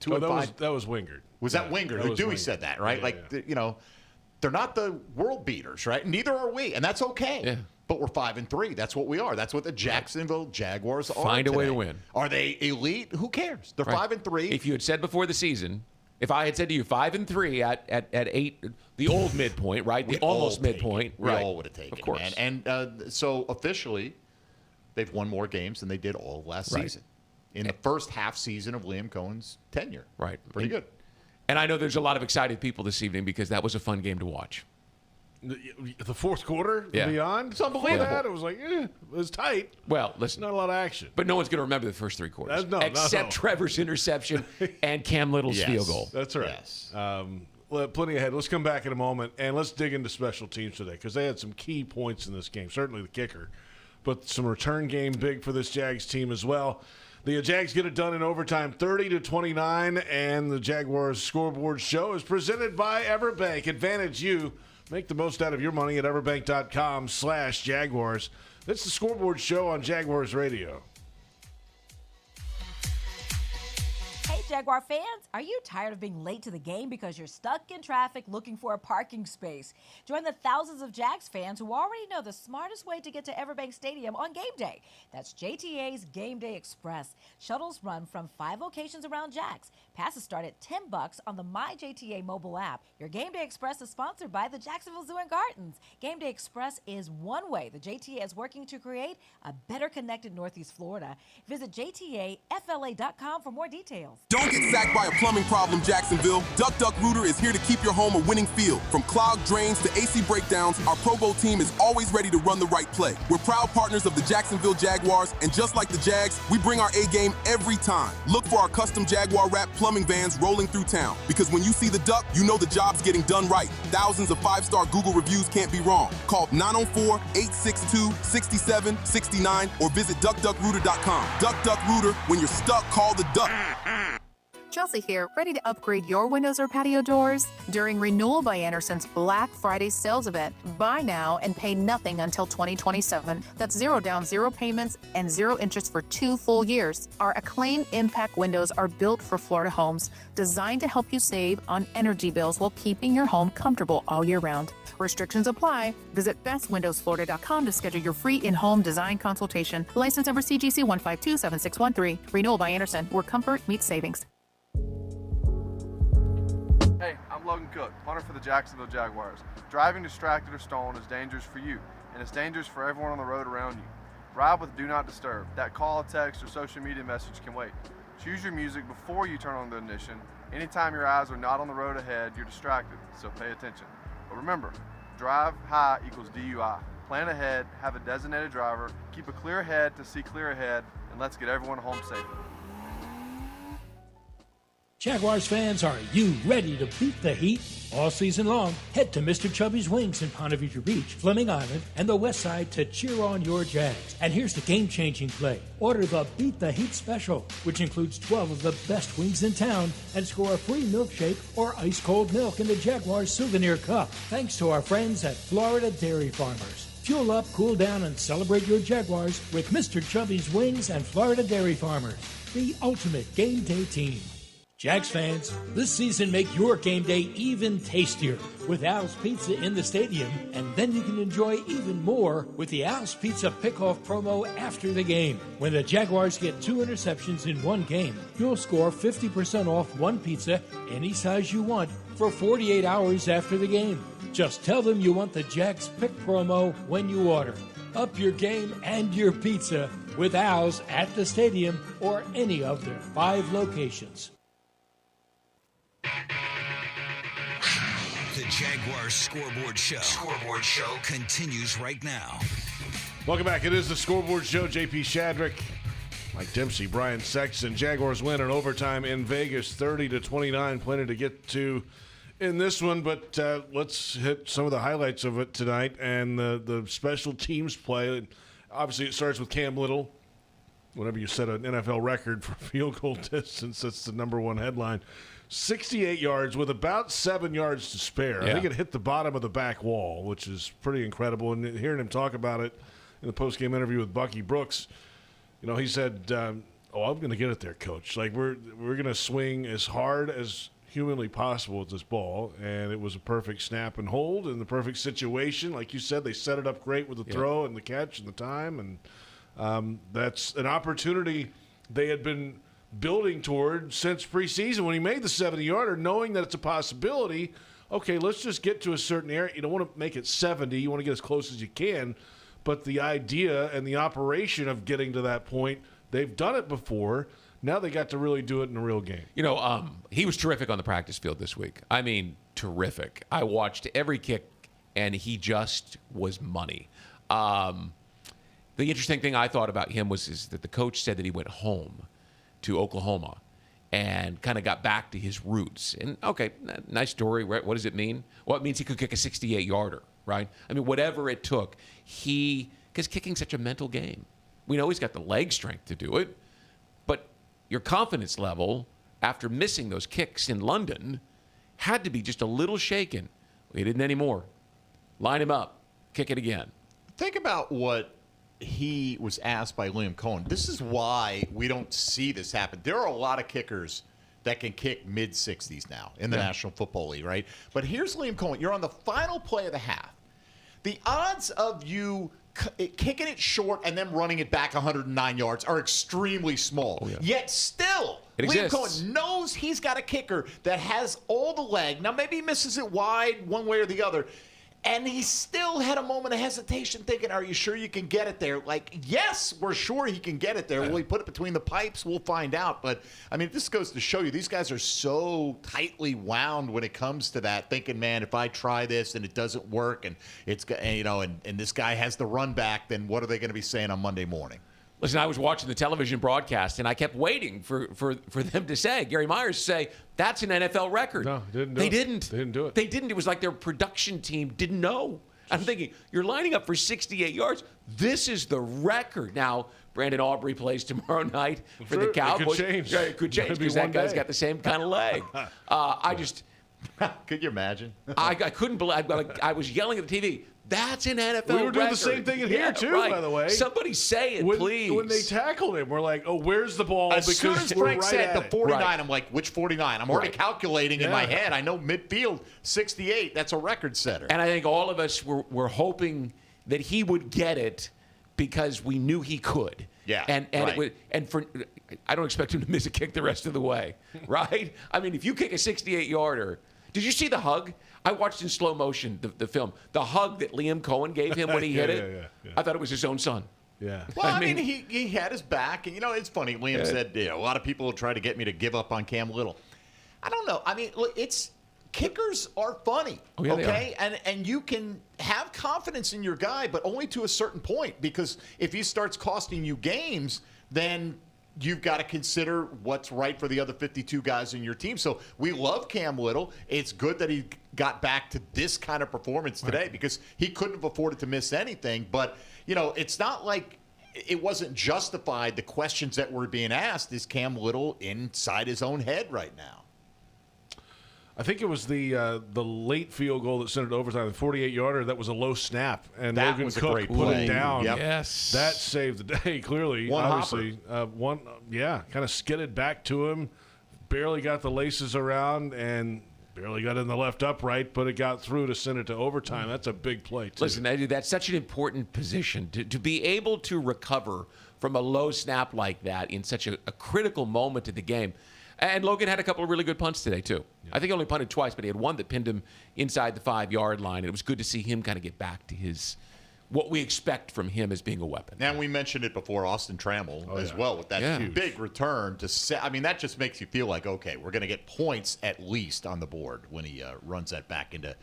2-5? That was Wingard. Was that Wingard? Dewey said that, right? They're not the world beaters, right? Neither are we, and that's okay. Yeah. But we're 5-3. That's what we are. That's what the Jacksonville Jaguars are. Find a way to win. Are they elite? Who cares? They're 5-3. If you had said before the season, if I had said to you 5-3 at 8, the old midpoint, right? The almost midpoint, right? We all would have taken it, of course. Man. And so officially, they've won more games than they did all of last season in the first half season of Liam Cohen's tenure. Right, pretty good. And I know there's a lot of excited people this evening because that was a fun game to watch. The fourth quarter, beyond, it's unbelievable. It was like, it was tight. Well, listen, not a lot of action. But no one's going to remember the first 3 quarters, except Trevor's interception and Cam Little's field goal. That's right. Yes. Plenty ahead. Let's come back in a moment, and let's dig into special teams today because they had some key points in this game, certainly the kicker, but some return game big for this Jags team as well. The Jags get it done in overtime, 30-29, and the Jaguars Scoreboard Show is presented by Everbank. Advantage you. Make the most out of your money at everbank.com/Jaguars. That's the Scoreboard Show on Jaguars Radio. Hey, Jaguar fans, are you tired of being late to the game because you're stuck in traffic looking for a parking space? Join the thousands of Jags fans who already know the smartest way to get to Everbank Stadium on game day. That's JTA's Game Day Express. Shuttles run from 5 locations around Jags. Passes start at $10 on the MyJTA mobile app. Your Game Day Express is sponsored by the Jacksonville Zoo and Gardens. Game Day Express is one way the JTA is working to create a better connected Northeast Florida. Visit JTAFLA.com for more details. Don't get sacked by a plumbing problem, Jacksonville. Duck Duck Rooter is here to keep your home a winning field. From clogged drains to AC breakdowns, our Pro Bowl team is always ready to run the right play. We're proud partners of the Jacksonville Jaguars, and just like the Jags, we bring our A game every time. Look for our custom Jaguar wrap plumbing vans rolling through town, because when you see the Duck, you know the job's getting done right. Thousands of 5-star Google reviews can't be wrong. Call 904-862-6769 or visit duckduckrooter.com. Duck Duck Rooter, when you're stuck, call the Duck. Chelsea here, ready to upgrade your windows or patio doors? During Renewal by Anderson's Black Friday sales event, buy now and pay nothing until 2027. That's 0 down, 0 payments, and 0 interest for 2 full years. Our Acclaim Impact windows are built for Florida homes, designed to help you save on energy bills while keeping your home comfortable all year round. Restrictions apply. Visit bestwindowsflorida.com to schedule your free in-home design consultation. License number CGC 1527613. Renewal by Anderson, where comfort meets savings. Hey, I'm Logan Cook, punter for the Jacksonville Jaguars. Driving distracted or stolen is dangerous for you, and it's dangerous for everyone on the road around you. Ride with Do Not Disturb. That call, text, or social media message can wait. Choose your music before you turn on the ignition. Anytime your eyes are not on the road ahead, you're distracted, so pay attention. But remember, drive high equals DUI. Plan ahead, have a designated driver, keep a clear head to see clear ahead, and let's get everyone home safely. Jaguars fans, are you ready to beat the heat? All season long, head to Mr. Chubby's Wings in Ponte Vedra Beach, Fleming Island, and the West Side to cheer on your Jags. And here's the game-changing play. Order the Beat the Heat Special, which includes 12 of the best wings in town, and score a free milkshake or ice-cold milk in the Jaguars Souvenir Cup. Thanks to our friends at Florida Dairy Farmers. Fuel up, cool down, and celebrate your Jaguars with Mr. Chubby's Wings and Florida Dairy Farmers, the ultimate game day team. Jags fans, this season make your game day even tastier with Al's Pizza in the stadium, and then you can enjoy even more with the Al's Pizza Pickoff promo after the game. When the Jaguars get 2 interceptions in one game, you'll score 50% off one pizza, any size you want, for 48 hours after the game. Just tell them you want the Jags Pick promo when you order. Up your game and your pizza with Al's at the stadium or any of their 5 locations. The Jaguars Scoreboard Show. Scoreboard Show continues right now. Welcome back. It is the Scoreboard Show. J.P. Shadrick, Mike Dempsey, Brian Sexton. Jaguars win in overtime in Vegas, 30-29. Plenty to get to in this one, but let's hit some of the highlights of it tonight and the special teams play. Obviously, it starts with Cam Little. Whenever you set an NFL record for field goal distance, that's the number one headline. 68 yards with about 7 yards to spare. Yeah. I think it hit the bottom of the back wall, which is pretty incredible. And hearing him talk about it in the postgame interview with Bucky Brooks, you know, he said, I'm going to get it there, Coach. Like, we're going to swing as hard as humanly possible with this ball. And it was a perfect snap and hold in the perfect situation. Like you said, they set it up great with the throw and the catch and the time. And that's an opportunity they had been building toward since preseason when he made the 70-yarder, knowing that it's a possibility. Okay, let's just get to a certain area. You don't want to make it 70. You want to get as close as you can. But the idea and the operation of getting to that point, they've done it before. Now they got to really do it in a real game. You know, he was terrific on the practice field this week. I mean, terrific. I watched every kick, and he just was money. The interesting thing I thought about him is that the coach said that he went home to Oklahoma and kind of got back to his roots. And, okay, nice story, right? What does it mean? Well, it means he could kick a 68-yarder, right? I mean, whatever it took, because kicking's such a mental game. We know he's got the leg strength to do it, but your confidence level after missing those kicks in London had to be just a little shaken. He didn't anymore. Line him up. Kick it again. Think about what he was asked by Liam Cohen. This is why we don't see this happen. There are a lot of kickers that can kick mid-60s now in the National Football League, right? But here's Liam Cohen. You're on the final play of the half. The odds of you kicking it short and then running it back 109 yards are extremely small. Yet still, Liam Cohen knows he's got a kicker that has all the leg. Now, maybe he misses it wide one way or the other. And he still had a moment of hesitation thinking, are you sure you can get it there? Like, yes, we're sure he can get it there. Will he put it between the pipes? We'll find out. But, I mean, this goes to show you, these guys are so tightly wound when it comes to that, thinking, man, if I try this and it doesn't work and it's, and this guy has the run back, then what are they going to be saying on Monday morning? Listen, I was watching the television broadcast, and I kept waiting for them to say, Gary Myers say, that's an NFL record. No, they didn't do it. They didn't. It was like their production team didn't know. I'm thinking, you're lining up for 68 yards. This is the record. Now, Brandon Aubrey plays tomorrow night for the Cowboys. It could change. Because that guy's got the same kind of leg. Could you imagine? I couldn't believe. I was yelling at the TV. That's an NFL record. We were doing the same thing in here, too, by the way. Somebody say it, please. When they tackled him, we're like, oh, where's the ball? As soon as Frank said the 49, I'm like, which 49? I'm already calculating in my head. I know midfield, 68. That's a record setter. And I think all of us were hoping that he would get it because we knew he could. Yeah, I don't expect him to miss a kick the rest of the way, right? I mean, if you kick a 68-yarder, did you see the hug? I watched in slow motion the film. The hug that Liam Cohen gave him when he hit it. I thought it was his own son. Yeah. Well, I mean, he had his back. And, it's funny. Liam said, a lot of people will try to get me to give up on Cam Little. I don't know. I mean, look, kickers are funny, okay? And you can have confidence in your guy, but only to a certain point. Because if he starts costing you games, then you've got to consider what's right for the other 52 guys in your team. So we love Cam Little. It's good that he got back to this kind of performance today because he couldn't have afforded to miss anything. But, it's not like it wasn't justified, the questions that were being asked. Is Cam Little inside his own head right now? I think it was the late field goal that sent it to overtime, the 48-yarder. That was a low snap, and that Logan was Cook a great put play. it down. Yep. Yes, that saved the day. Clearly, obviously, kind of skidded back to him, barely got the laces around, and barely got in the left upright, but it got through to send it to overtime. That's a big play, too. Listen, that's such an important position to be able to recover from a low snap like that in such a critical moment of the game. And Logan had a couple of really good punts today, too. Yeah. I think he only punted twice, but he had one that pinned him inside the 5-yard line. And it was good to see him kind of get back to what we expect from him as being a weapon. And we mentioned it before, Austin Trammell as well, with that big return to set. I mean, that just makes you feel like, okay, we're going to get points at least on the board when he runs that back into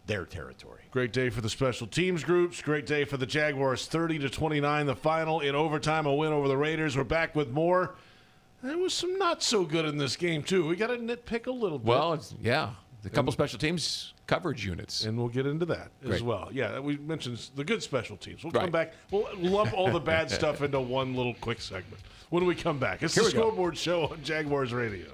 their territory. Great day for the special teams groups. Great day for the Jaguars. 30-29, the final in overtime, a win over the Raiders. We're back with more. There was some not so good in this game, too. We got to nitpick a little bit. Well, a couple special teams coverage units. And we'll get into that as well. Yeah, we mentioned the good special teams. We'll come back. We'll lump all the bad stuff into one little quick segment when we come back. It's the Scoreboard Show on Jaguars Radio.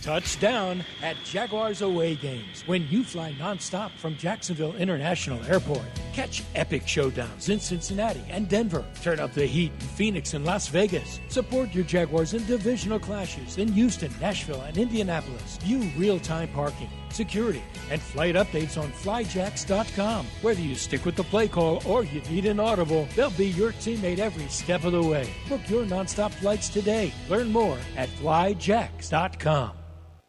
Touchdown at Jaguars away games when you fly nonstop from Jacksonville International Airport. Catch epic showdowns in Cincinnati and Denver. Turn up the heat in Phoenix and Las Vegas. Support your Jaguars in divisional clashes in Houston, Nashville, and Indianapolis. View real-time parking, security, and flight updates on flyjacks.com. Whether you stick with the play call or you need an audible, they'll be your teammate every step of the way. Book your nonstop flights today. Learn more at flyjacks.com.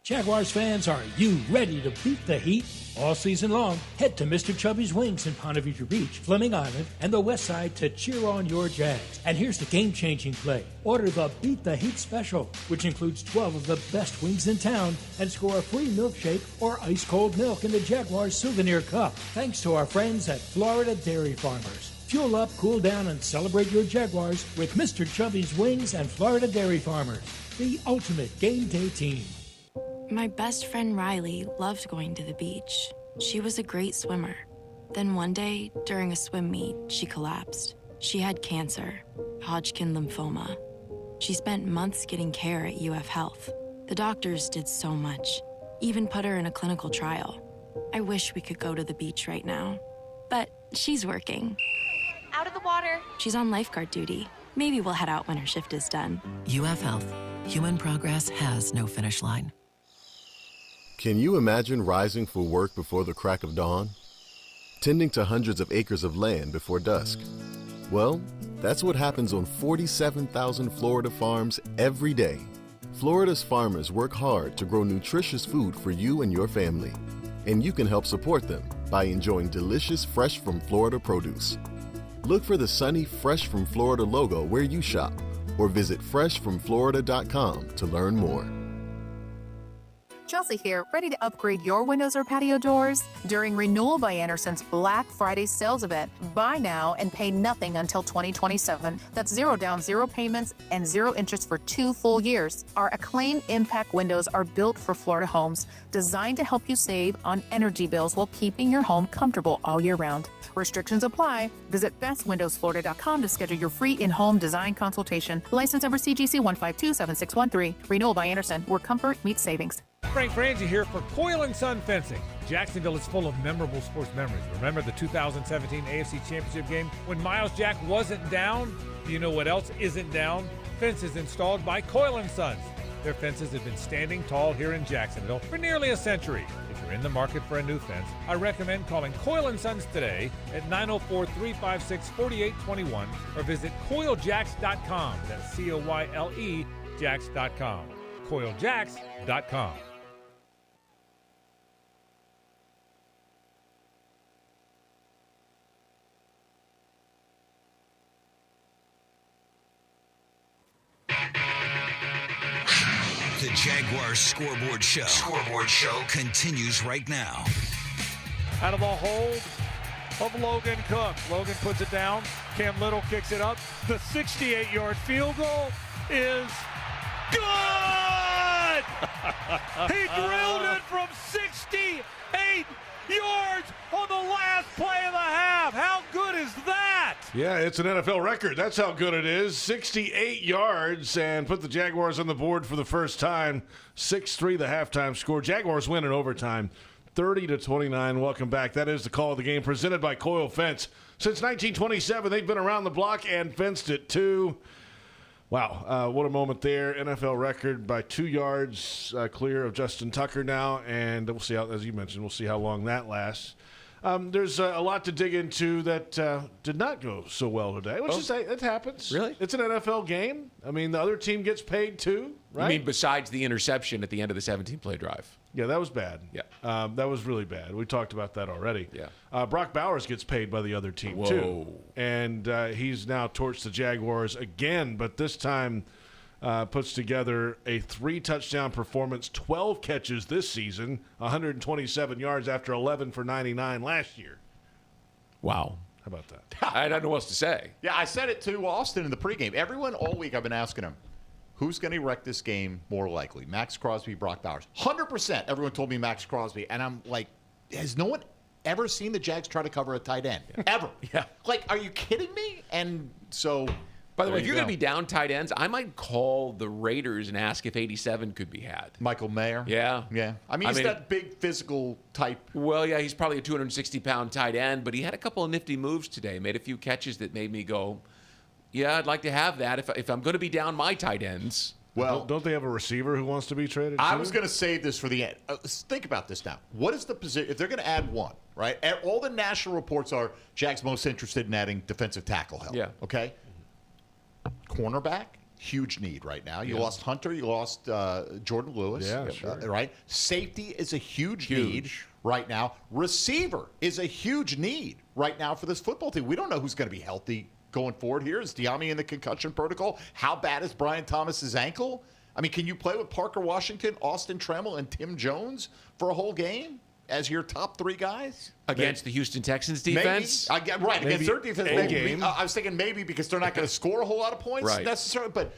Jaguars fans, are you ready to beat the heat? All season long, head to Mr. Chubby's Wings in Ponte Vedra Beach, Fleming Island, and the West Side to cheer on your Jags. And here's the game-changing play. Order the Beat the Heat Special, which includes 12 of the best wings in town, and score a free milkshake or ice-cold milk in the Jaguars Souvenir Cup. Thanks to our friends at Florida Dairy Farmers. Fuel up, cool down, and celebrate your Jaguars with Mr. Chubby's Wings and Florida Dairy Farmers, the ultimate game day team. My best friend Riley loved going to the beach. She was a great swimmer. Then one day, during a swim meet, she collapsed. She had cancer, Hodgkin lymphoma. She spent months getting care at UF Health. The doctors did so much, even put her in a clinical trial. I wish we could go to the beach right now, but she's working. Out of the water. She's on lifeguard duty. Maybe we'll head out when her shift is done. UF Health. Human progress has no finish line. Can you imagine rising for work before the crack of dawn? Tending to hundreds of acres of land before dusk? Well, that's what happens on 47,000 Florida farms every day. Florida's farmers work hard to grow nutritious food for you and your family. And you can help support them by enjoying delicious fresh from Florida produce. Look for the sunny Fresh from Florida logo where you shop or visit freshfromflorida.com to learn more. Chelsea here, ready to upgrade your windows or patio doors? During Renewal by Anderson's Black Friday sales event, buy now and pay nothing until 2027. That's 0 down, 0 payments, and 0 interest for 2 full years. Our Acclaim Impact windows are built for Florida homes, designed to help you save on energy bills while keeping your home comfortable all year round. Restrictions apply. Visit bestwindowsflorida.com to schedule your free in-home design consultation. License number CGC 1527613. Renewal by Anderson, where comfort meets savings. Frank Frangie here for Coyle & Son Fencing. Jacksonville is full of memorable sports memories. Remember the 2017 AFC Championship game when Miles Jack wasn't down? Do you know what else isn't down? Fences installed by Coyle & Sons. Their fences have been standing tall here in Jacksonville for nearly a century. If you're in the market for a new fence, I recommend calling Coyle & Sons today at 904-356-4821 or visit CoyleJacks.com. That's C-O-Y-L-E Jacks.com. CoyleJacks.com. The Jaguars Scoreboard Show continues right now. Out of the hold of Logan Cook. Logan puts it down. Cam Little kicks it up. The 68-yard field goal is good! He drilled it from 68 yards on the last play of the half. How good is that? Yeah, it's an NFL record. That's how good it is. 68 yards and put the Jaguars on the board for the first time. 6-3 the halftime score. Jaguars win in overtime, 30-29. Welcome back. That is the call of the game presented by Coyle Fence. Since 1927, they've been around the block and fenced it too. Wow, what a moment there. NFL record by 2 yards clear of Justin Tucker now, and we'll see how, as you mentioned, we'll see how long that lasts. There's a lot to dig into that did not go so well today, which is it happens. Really? It's an NFL game. I mean, the other team gets paid too, right? You mean besides the interception at the end of the 17-play drive? Yeah, that was bad. Yeah. That was really bad. We talked about that already. Yeah. Brock Bowers gets paid by the other team, too. And he's now torched the Jaguars again, but this time puts together a 3-touchdown performance, 12 catches this season, 127 yards after 11 for 99 last year. Wow. How about that? I don't know what else to say. Yeah, I said it to Austin in the pregame. Everyone all week I've been asking him, who's going to wreck this game more likely? Max Crosby, Brock Bowers. 100% everyone told me Max Crosby. And I'm like, has no one ever seen the Jags try to cover a tight end? Yeah. Ever. Yeah. Like, are you kidding me? And so, by the way, if you're going to be down tight ends, I might call the Raiders and ask if 87 could be had. Michael Mayer? Yeah. Yeah. I mean, he's that big physical type. Well, yeah, he's probably a 260-pound tight end, but he had a couple of nifty moves today, made a few catches that made me go, yeah, I'd like to have that if I'm going to be down my tight ends. Well, don't they have a receiver who wants to be traded? I was going to save this for the end. Think about this now. What is the position? If they're going to add one, right? All the national reports are Jags most interested in adding defensive tackle help. Yeah. Okay. Cornerback, huge need right now. You lost Hunter. You lost Jordan Lewis. Yeah, sure. Right. Safety is a huge need right now. Receiver is a huge need right now for this football team. We don't know who's going to be healthy going forward here. Is Diami in the concussion protocol? How bad is Brian Thomas's ankle? I mean, can you play with Parker Washington, Austin Tremmel, and Tim Jones for a whole game as your top 3 guys? Against the Houston Texans defense? Maybe. Against their defense. Maybe. I was thinking maybe because they're not going to score a whole lot of points necessarily. But,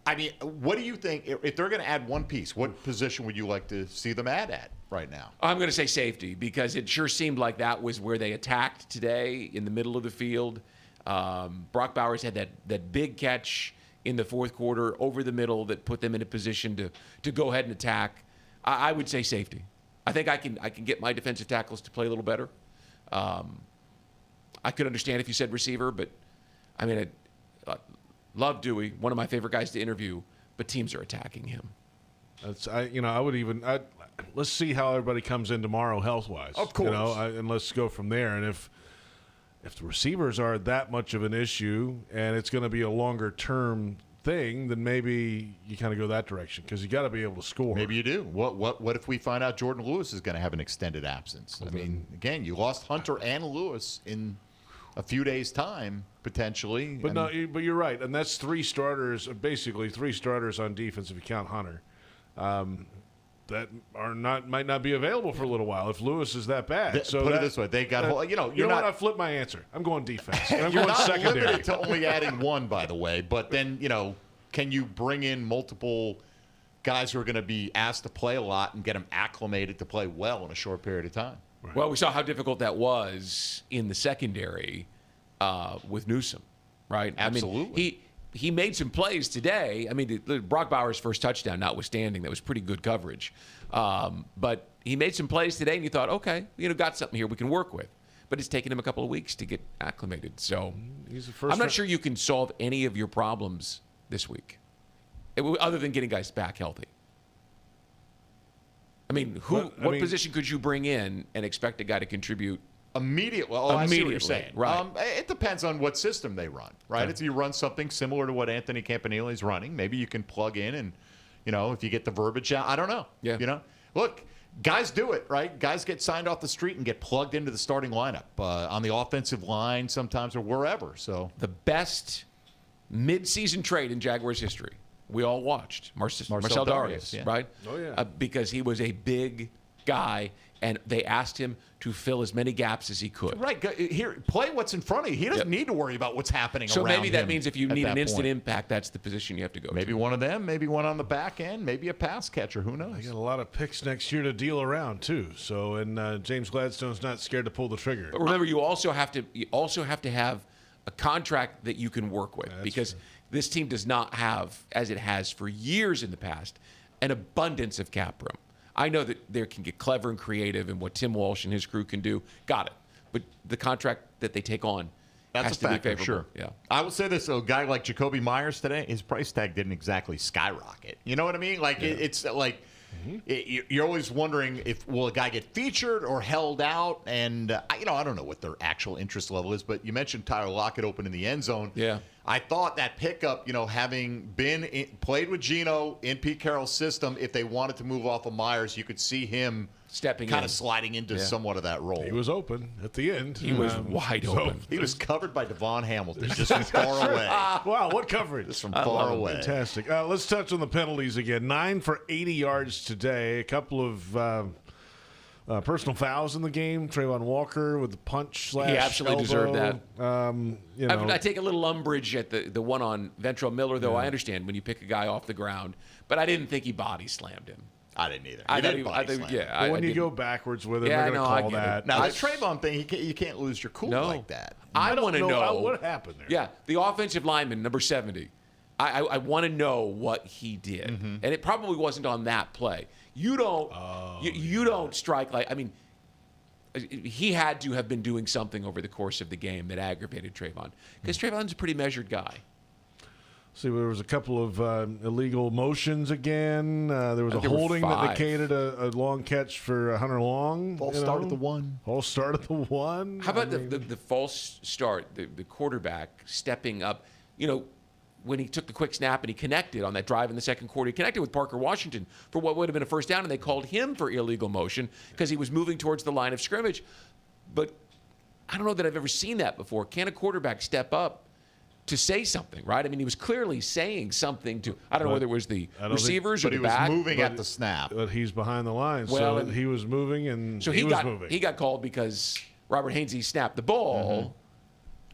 I mean, what do you think? If they're going to add one piece, what position would you like to see them add at right now? I'm going to say safety because it sure seemed like that was where they attacked today in the middle of the field. Brock Bowers had that big catch in the fourth quarter over the middle that put them in a position to go ahead and attack. I would say safety. I think I can get my defensive tackles to play a little better. I could understand if you said receiver, but I mean, Love Dewey, one of my favorite guys to interview, but teams are attacking him. Let's see how everybody comes in tomorrow health-wise. Of course. And let's go from there. And if the receivers are that much of an issue and it's going to be a longer-term thing, then maybe you kind of go that direction because you got to be able to score. Maybe you do. What if we find out Jordan Lewis is going to have an extended absence? I mean, again, you lost Hunter and Lewis in a few days' time potentially. But but you're right, and that's three starters on defense if you count Hunter. That might not be available for a little while if Lewis is that bad. Put it this way: they got you know what? I flipped my answer. I'm going defense. And I'm you're going not secondary. limited to only adding one, by the way. But then can you bring in multiple guys who are going to be asked to play a lot and get them acclimated to play well in a short period of time? Right. Well, we saw how difficult that was in the secondary with Newsome, right? Absolutely. I mean, he made some plays today. I mean, Brock Bowers' first touchdown notwithstanding, that was pretty good coverage. But he made some plays today, and you thought, okay, got something here we can work with. But it's taken him a couple of weeks to get acclimated. So I'm not sure you can solve any of your problems this week, other than getting guys back healthy. I mean, what position could you bring in and expect a guy to contribute immediately? Well, I see what you're saying. Right. It depends on what system they run, right? Okay. If you run something similar to what Anthony Campanile is running, maybe you can plug in and, if you get the verbiage out, I don't know. Yeah. Look, guys do it, right? Guys get signed off the street and get plugged into the starting lineup on the offensive line sometimes or wherever. So the best mid-season trade in Jaguars history. We all watched Marcel Darius, yeah. right? Oh, yeah. Because he was a big guy, and they asked him to fill as many gaps as he could. Right. Here, play what's in front of you. He doesn't need to worry about what's happening around him. So maybe that means if you need an instant point. impact, that's the position you have to go Maybe to. one of them, maybe one on the back end, maybe a pass catcher. Who knows? They got a lot of picks next year to deal around too. So, and James Gladstone's not scared to pull the trigger. But remember, you also have to have a contract that you can work with, because true. This team does not have, as it has for years in the past, an abundance of cap room. I know that they can get clever and creative in what Tim Walsh and his crew can do. Got it. But the contract that they take on has to be favorable. Sure. Yeah. I will say this: a guy like Jacoby Myers today, his price tag didn't exactly skyrocket. You know what I mean? Like it's like you're always wondering will a guy get featured or held out? And I don't know what their actual interest level is. But you mentioned Tyler Lockett open in the end zone. Yeah. I thought that pickup, having played with Geno in Pete Carroll's system, if they wanted to move off of Myers, you could see him stepping kind of sliding into somewhat of that role. He was open at the end. He was wide open. He was covered by Devon Hamilton just from far away. Wow, what coverage. Just from far away. Fantastic. Let's touch on the penalties again. 9 for 80 yards today. A couple of personal fouls in the game. Trayvon Walker with the punch / He absolutely deserved that. I I take a little umbrage at the one on Ventrell Miller, though. Yeah. I understand when you pick a guy off the ground, but I didn't think he body slammed him. I didn't either. But when you go backwards with him, they're going to call that. Now, the Trayvon thing, you can't lose your cool like that. I want to know what happened there. Yeah, the offensive lineman, number 70. I want to know what he did, and it probably wasn't on that play. You don't. You don't strike like. I mean, he had to have been doing something over the course of the game that aggravated Trayvon, because Trayvon's a pretty measured guy. See, there was a couple of illegal motions again. There was a holding that vacated a long catch for Hunter Long. False start at the one. False start at the one. How about the false start, the quarterback stepping up? When he took the quick snap and he connected on that drive in the second quarter, he connected with Parker Washington for what would have been a first down, and they called him for illegal motion because he was moving towards the line of scrimmage. But I don't know that I've ever seen that before. Can a quarterback step up to say something, right? I mean, he was clearly saying something to, I don't know whether it was the receivers or the back. But he was moving at the snap. But he's behind the line, so he was moving and he was moving. He got called because Robert Hainsey snapped the ball.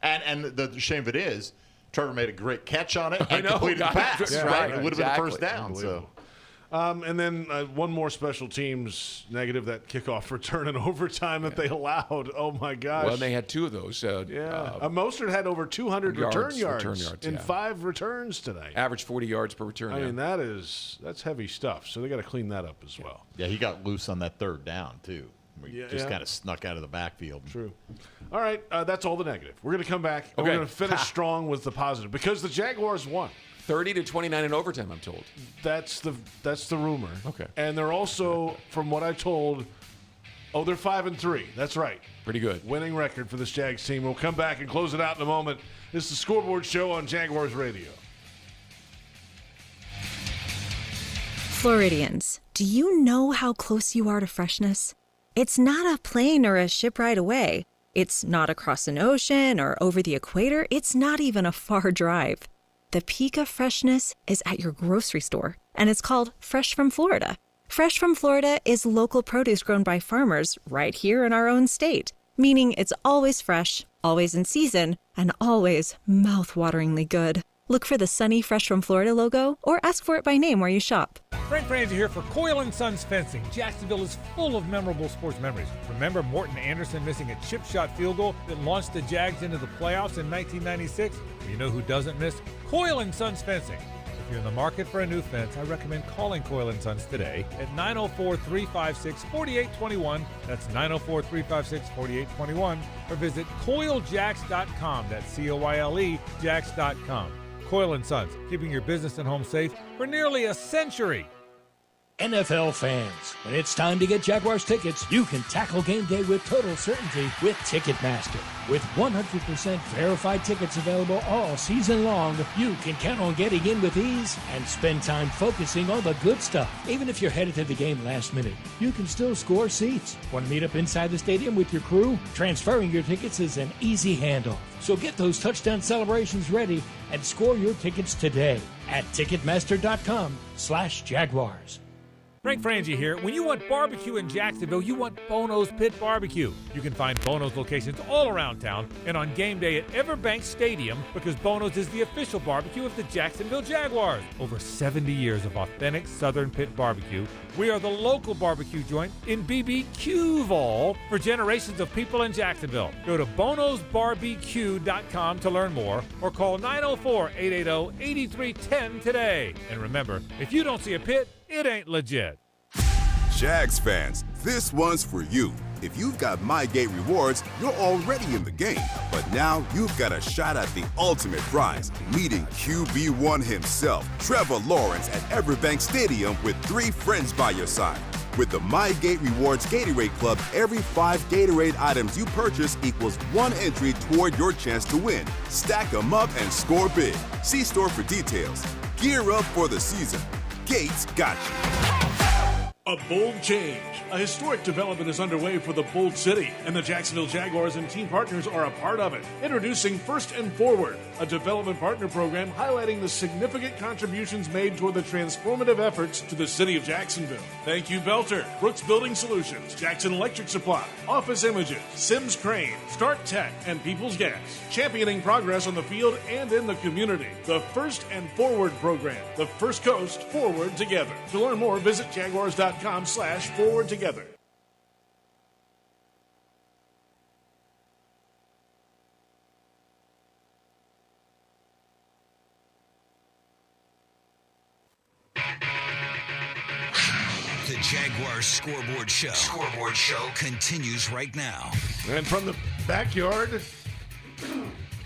And the shame of it is, Trevor made a great catch on it and I know, completed the pass, right? It would have been a exactly. first down. So. And then one more special teams negative, that kickoff return in overtime that they allowed. Oh, my gosh. Well, they had two of those. Mostert had over 200 return yards in 5 5 returns tonight. Average 40 yards per return. I mean, that's heavy stuff. So they got to clean that up as well. Yeah, he got loose on that third down, too. We just kind of snuck out of the backfield. True. All right, that's all the negative. We're going to come back, and we're going to finish strong with the positive because the Jaguars won. 30-29 in overtime, I'm told. That's the rumor. Okay. And they're also, from what I told, they're 5-3. That's right. Pretty good. Winning record for this Jags team. We'll come back and close it out in a moment. This is the Scoreboard Show on Jaguars Radio. Floridians, do you know how close you are to freshness? It's not a plane or a ship ride away. It's not across an ocean or over the equator. It's not even a far drive. The peak of freshness is at your grocery store, and it's called Fresh from Florida. Fresh from Florida is local produce grown by farmers right here in our own state, meaning it's always fresh, always in season, and always mouth-wateringly good. Look for the sunny Fresh from Florida logo or ask for it by name where you shop. Frank Franzi here for Coyle & Sons Fencing. Jacksonville is full of memorable sports memories. Remember Morton Anderson missing a chip shot field goal that launched the Jags into the playoffs in 1996? You know who doesn't miss? Coyle & Sons Fencing. If you're in the market for a new fence, I recommend calling Coyle & Sons today at 904-356-4821. That's 904-356-4821. Or visit CoyleJacks.com. That's C-O-Y-L-E, Jacks.com. Coyle & Sons, keeping your business and home safe for nearly a century. NFL fans, when it's time to get Jaguars tickets, you can tackle game day with total certainty with Ticketmaster. With 100% verified tickets available all season long, you can count on getting in with ease and spend time focusing on the good stuff. Even if you're headed to the game last minute, you can still score seats. Want to meet up inside the stadium with your crew? Transferring your tickets is an easy handoff. So get those touchdown celebrations ready and score your tickets today at Ticketmaster.com/Jaguars. Frank Franzi here. When you want barbecue in Jacksonville, you want Bono's Pit Barbecue. You can find Bono's locations all around town and on game day at Everbank Stadium because Bono's is the official barbecue of the Jacksonville Jaguars. Over 70 years of authentic Southern Pit barbecue. We are the local barbecue joint in BBQval for generations of people in Jacksonville. Go to bonosbarbecue.com to learn more or call 904-880-8310 today. And remember, if you don't see a pit, it ain't legit. Jags fans, this one's for you. If you've got MyGate rewards, you're already in the game. But now you've got a shot at the ultimate prize, meeting QB1 himself, Trevor Lawrence, at Everbank Stadium with 3 friends by your side. With the MyGate Rewards Gatorade Club, every 5 Gatorade items you purchase equals 1 entry toward your chance to win. Stack them up and score big. See store for details. Gear up for the season. Gates got you. A bold change. A historic development is underway for the Bold City, and the Jacksonville Jaguars and team partners are a part of it. Introducing First and Forward, a development partner program highlighting the significant contributions made toward the transformative efforts to the city of Jacksonville. Thank you, Belter, Brooks Building Solutions, Jackson Electric Supply, Office Images, Sims Crane, Start Tech, and People's Gas. Championing progress on the field and in the community. The First and Forward program. The First Coast Forward Together. To learn more, visit Jaguars.com/forward together. The Jaguars Scoreboard Show. Scoreboard Show continues right now. And from the backyard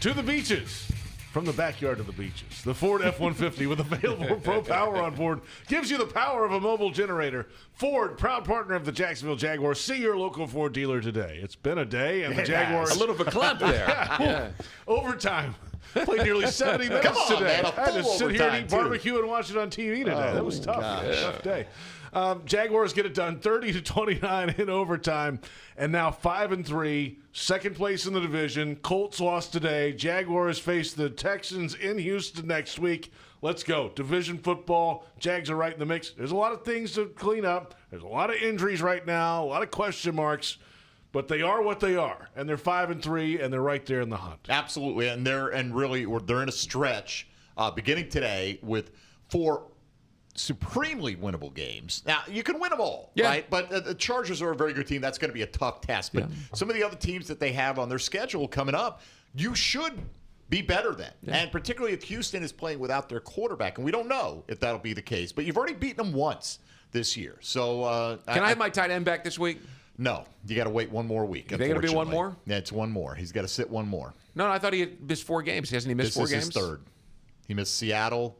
to the beaches. From the backyard to the beaches. The Ford F-150 with available Pro Power on board gives you the power of a mobile generator. Ford, proud partner of the Jacksonville Jaguars. See your local Ford dealer today. It's been a day, and the Jaguars... A little bit clap there. Yeah. Overtime. Played nearly 70 minutes Come on, today. man, I had to sit here and eat too. barbecue and watch it on TV today. That was tough. Tough day. Jaguars get it done 30-29 in overtime, and now 5-3, second place in the division. Colts lost today. Jaguars face the Texans in Houston next week. Let's go. Division football. Jags are right in the mix. There's a lot of things to clean up. There's a lot of injuries right now, a lot of question marks. But they are what they are, and they're 5-3, and they're right there in the hunt. Absolutely, and they're in a stretch beginning today with 4 supremely winnable games. Now, you can win them all, right? But the Chargers are a very good team. That's going to be a tough test. But some of the other teams that they have on their schedule coming up, you should be better than. Yeah. And particularly if Houston is playing without their quarterback. And we don't know if that'll be the case. But you've already beaten them once this year. So Can I have my tight end back this week? No, you got to wait one more week. Is there going to be one more? Yeah, it's one more. He's got to sit one more. No, I thought he had missed 4 games. Hasn't he missed 4 games? This is his third. He missed Seattle,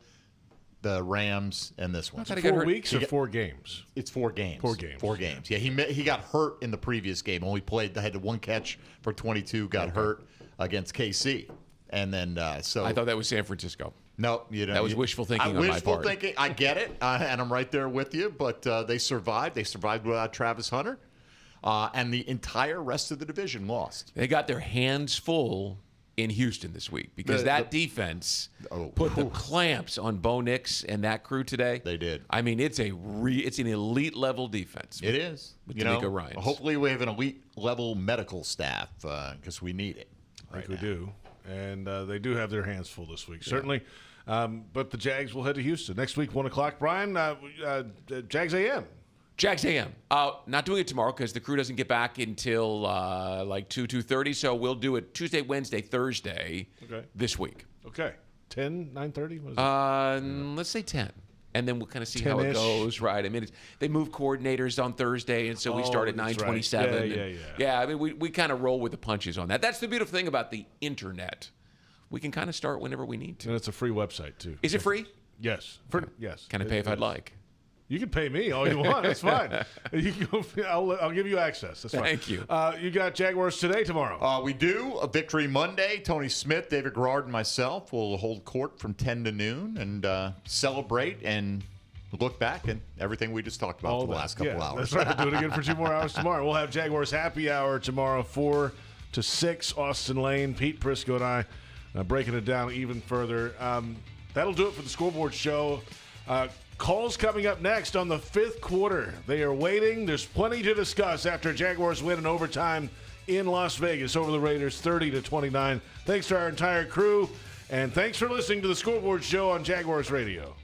the Rams, and this one. 4 weeks or 4 games? It's 4 games. 4 games. 4 games. Yeah, he got hurt in the previous game. Only played. Had 1 catch for 22. Got hurt against KC, and then so I thought that was San Francisco. No, you know that was wishful thinking on my part. Wishful thinking. I get it, and I'm right there with you. But they survived. They survived without Travis Hunter, and the entire rest of the division lost. They got their hands full in Houston this week because that defense put the clamps on Bo Nix and that crew today. They did. I mean, it's an elite level defense. It is. With D'Amico Ryans. Hopefully, we have an elite level medical staff because we need it. I think we do. And they do have their hands full this week, certainly. But the Jags will head to Houston next week, 1 o'clock. Brian, Jags AM. Jags AM. Not doing it tomorrow because the crew doesn't get back until like 2:30. So we'll do it Tuesday, Wednesday, Thursday this week. Okay. 10, 9:30? Let's say 10. And then we'll kind of see how it goes, right? I mean, they move coordinators on Thursday, and so we start at 9:27. Right. Yeah, I mean, we kind of roll with the punches on that. That's the beautiful thing about the internet. We can kind of start whenever we need to. And it's a free website, too. Is it free? Yes. Yes. Can I pay if I'd like? You can pay me all you want. That's fine. You can go, I'll give you access. That's fine. Thank you. You got Jaguars today, tomorrow. We do. A victory Monday. Tony Smith, David Garrard, and myself will hold court from 10 to noon and celebrate and look back and everything we just talked about for the last couple hours. That's right. We'll do it again for 2 more hours tomorrow. We'll have Jaguars Happy Hour tomorrow, 4 to 6. Austin Lane, Pete Prisco, and I breaking it down even further. That'll do it for the Scoreboard Show. Calls coming up next on the 5th quarter. They are waiting. There's plenty to discuss after Jaguars win in overtime in Las Vegas over the Raiders 30-29. Thanks to our entire crew, and thanks for listening to the Scoreboard Show on Jaguars Radio.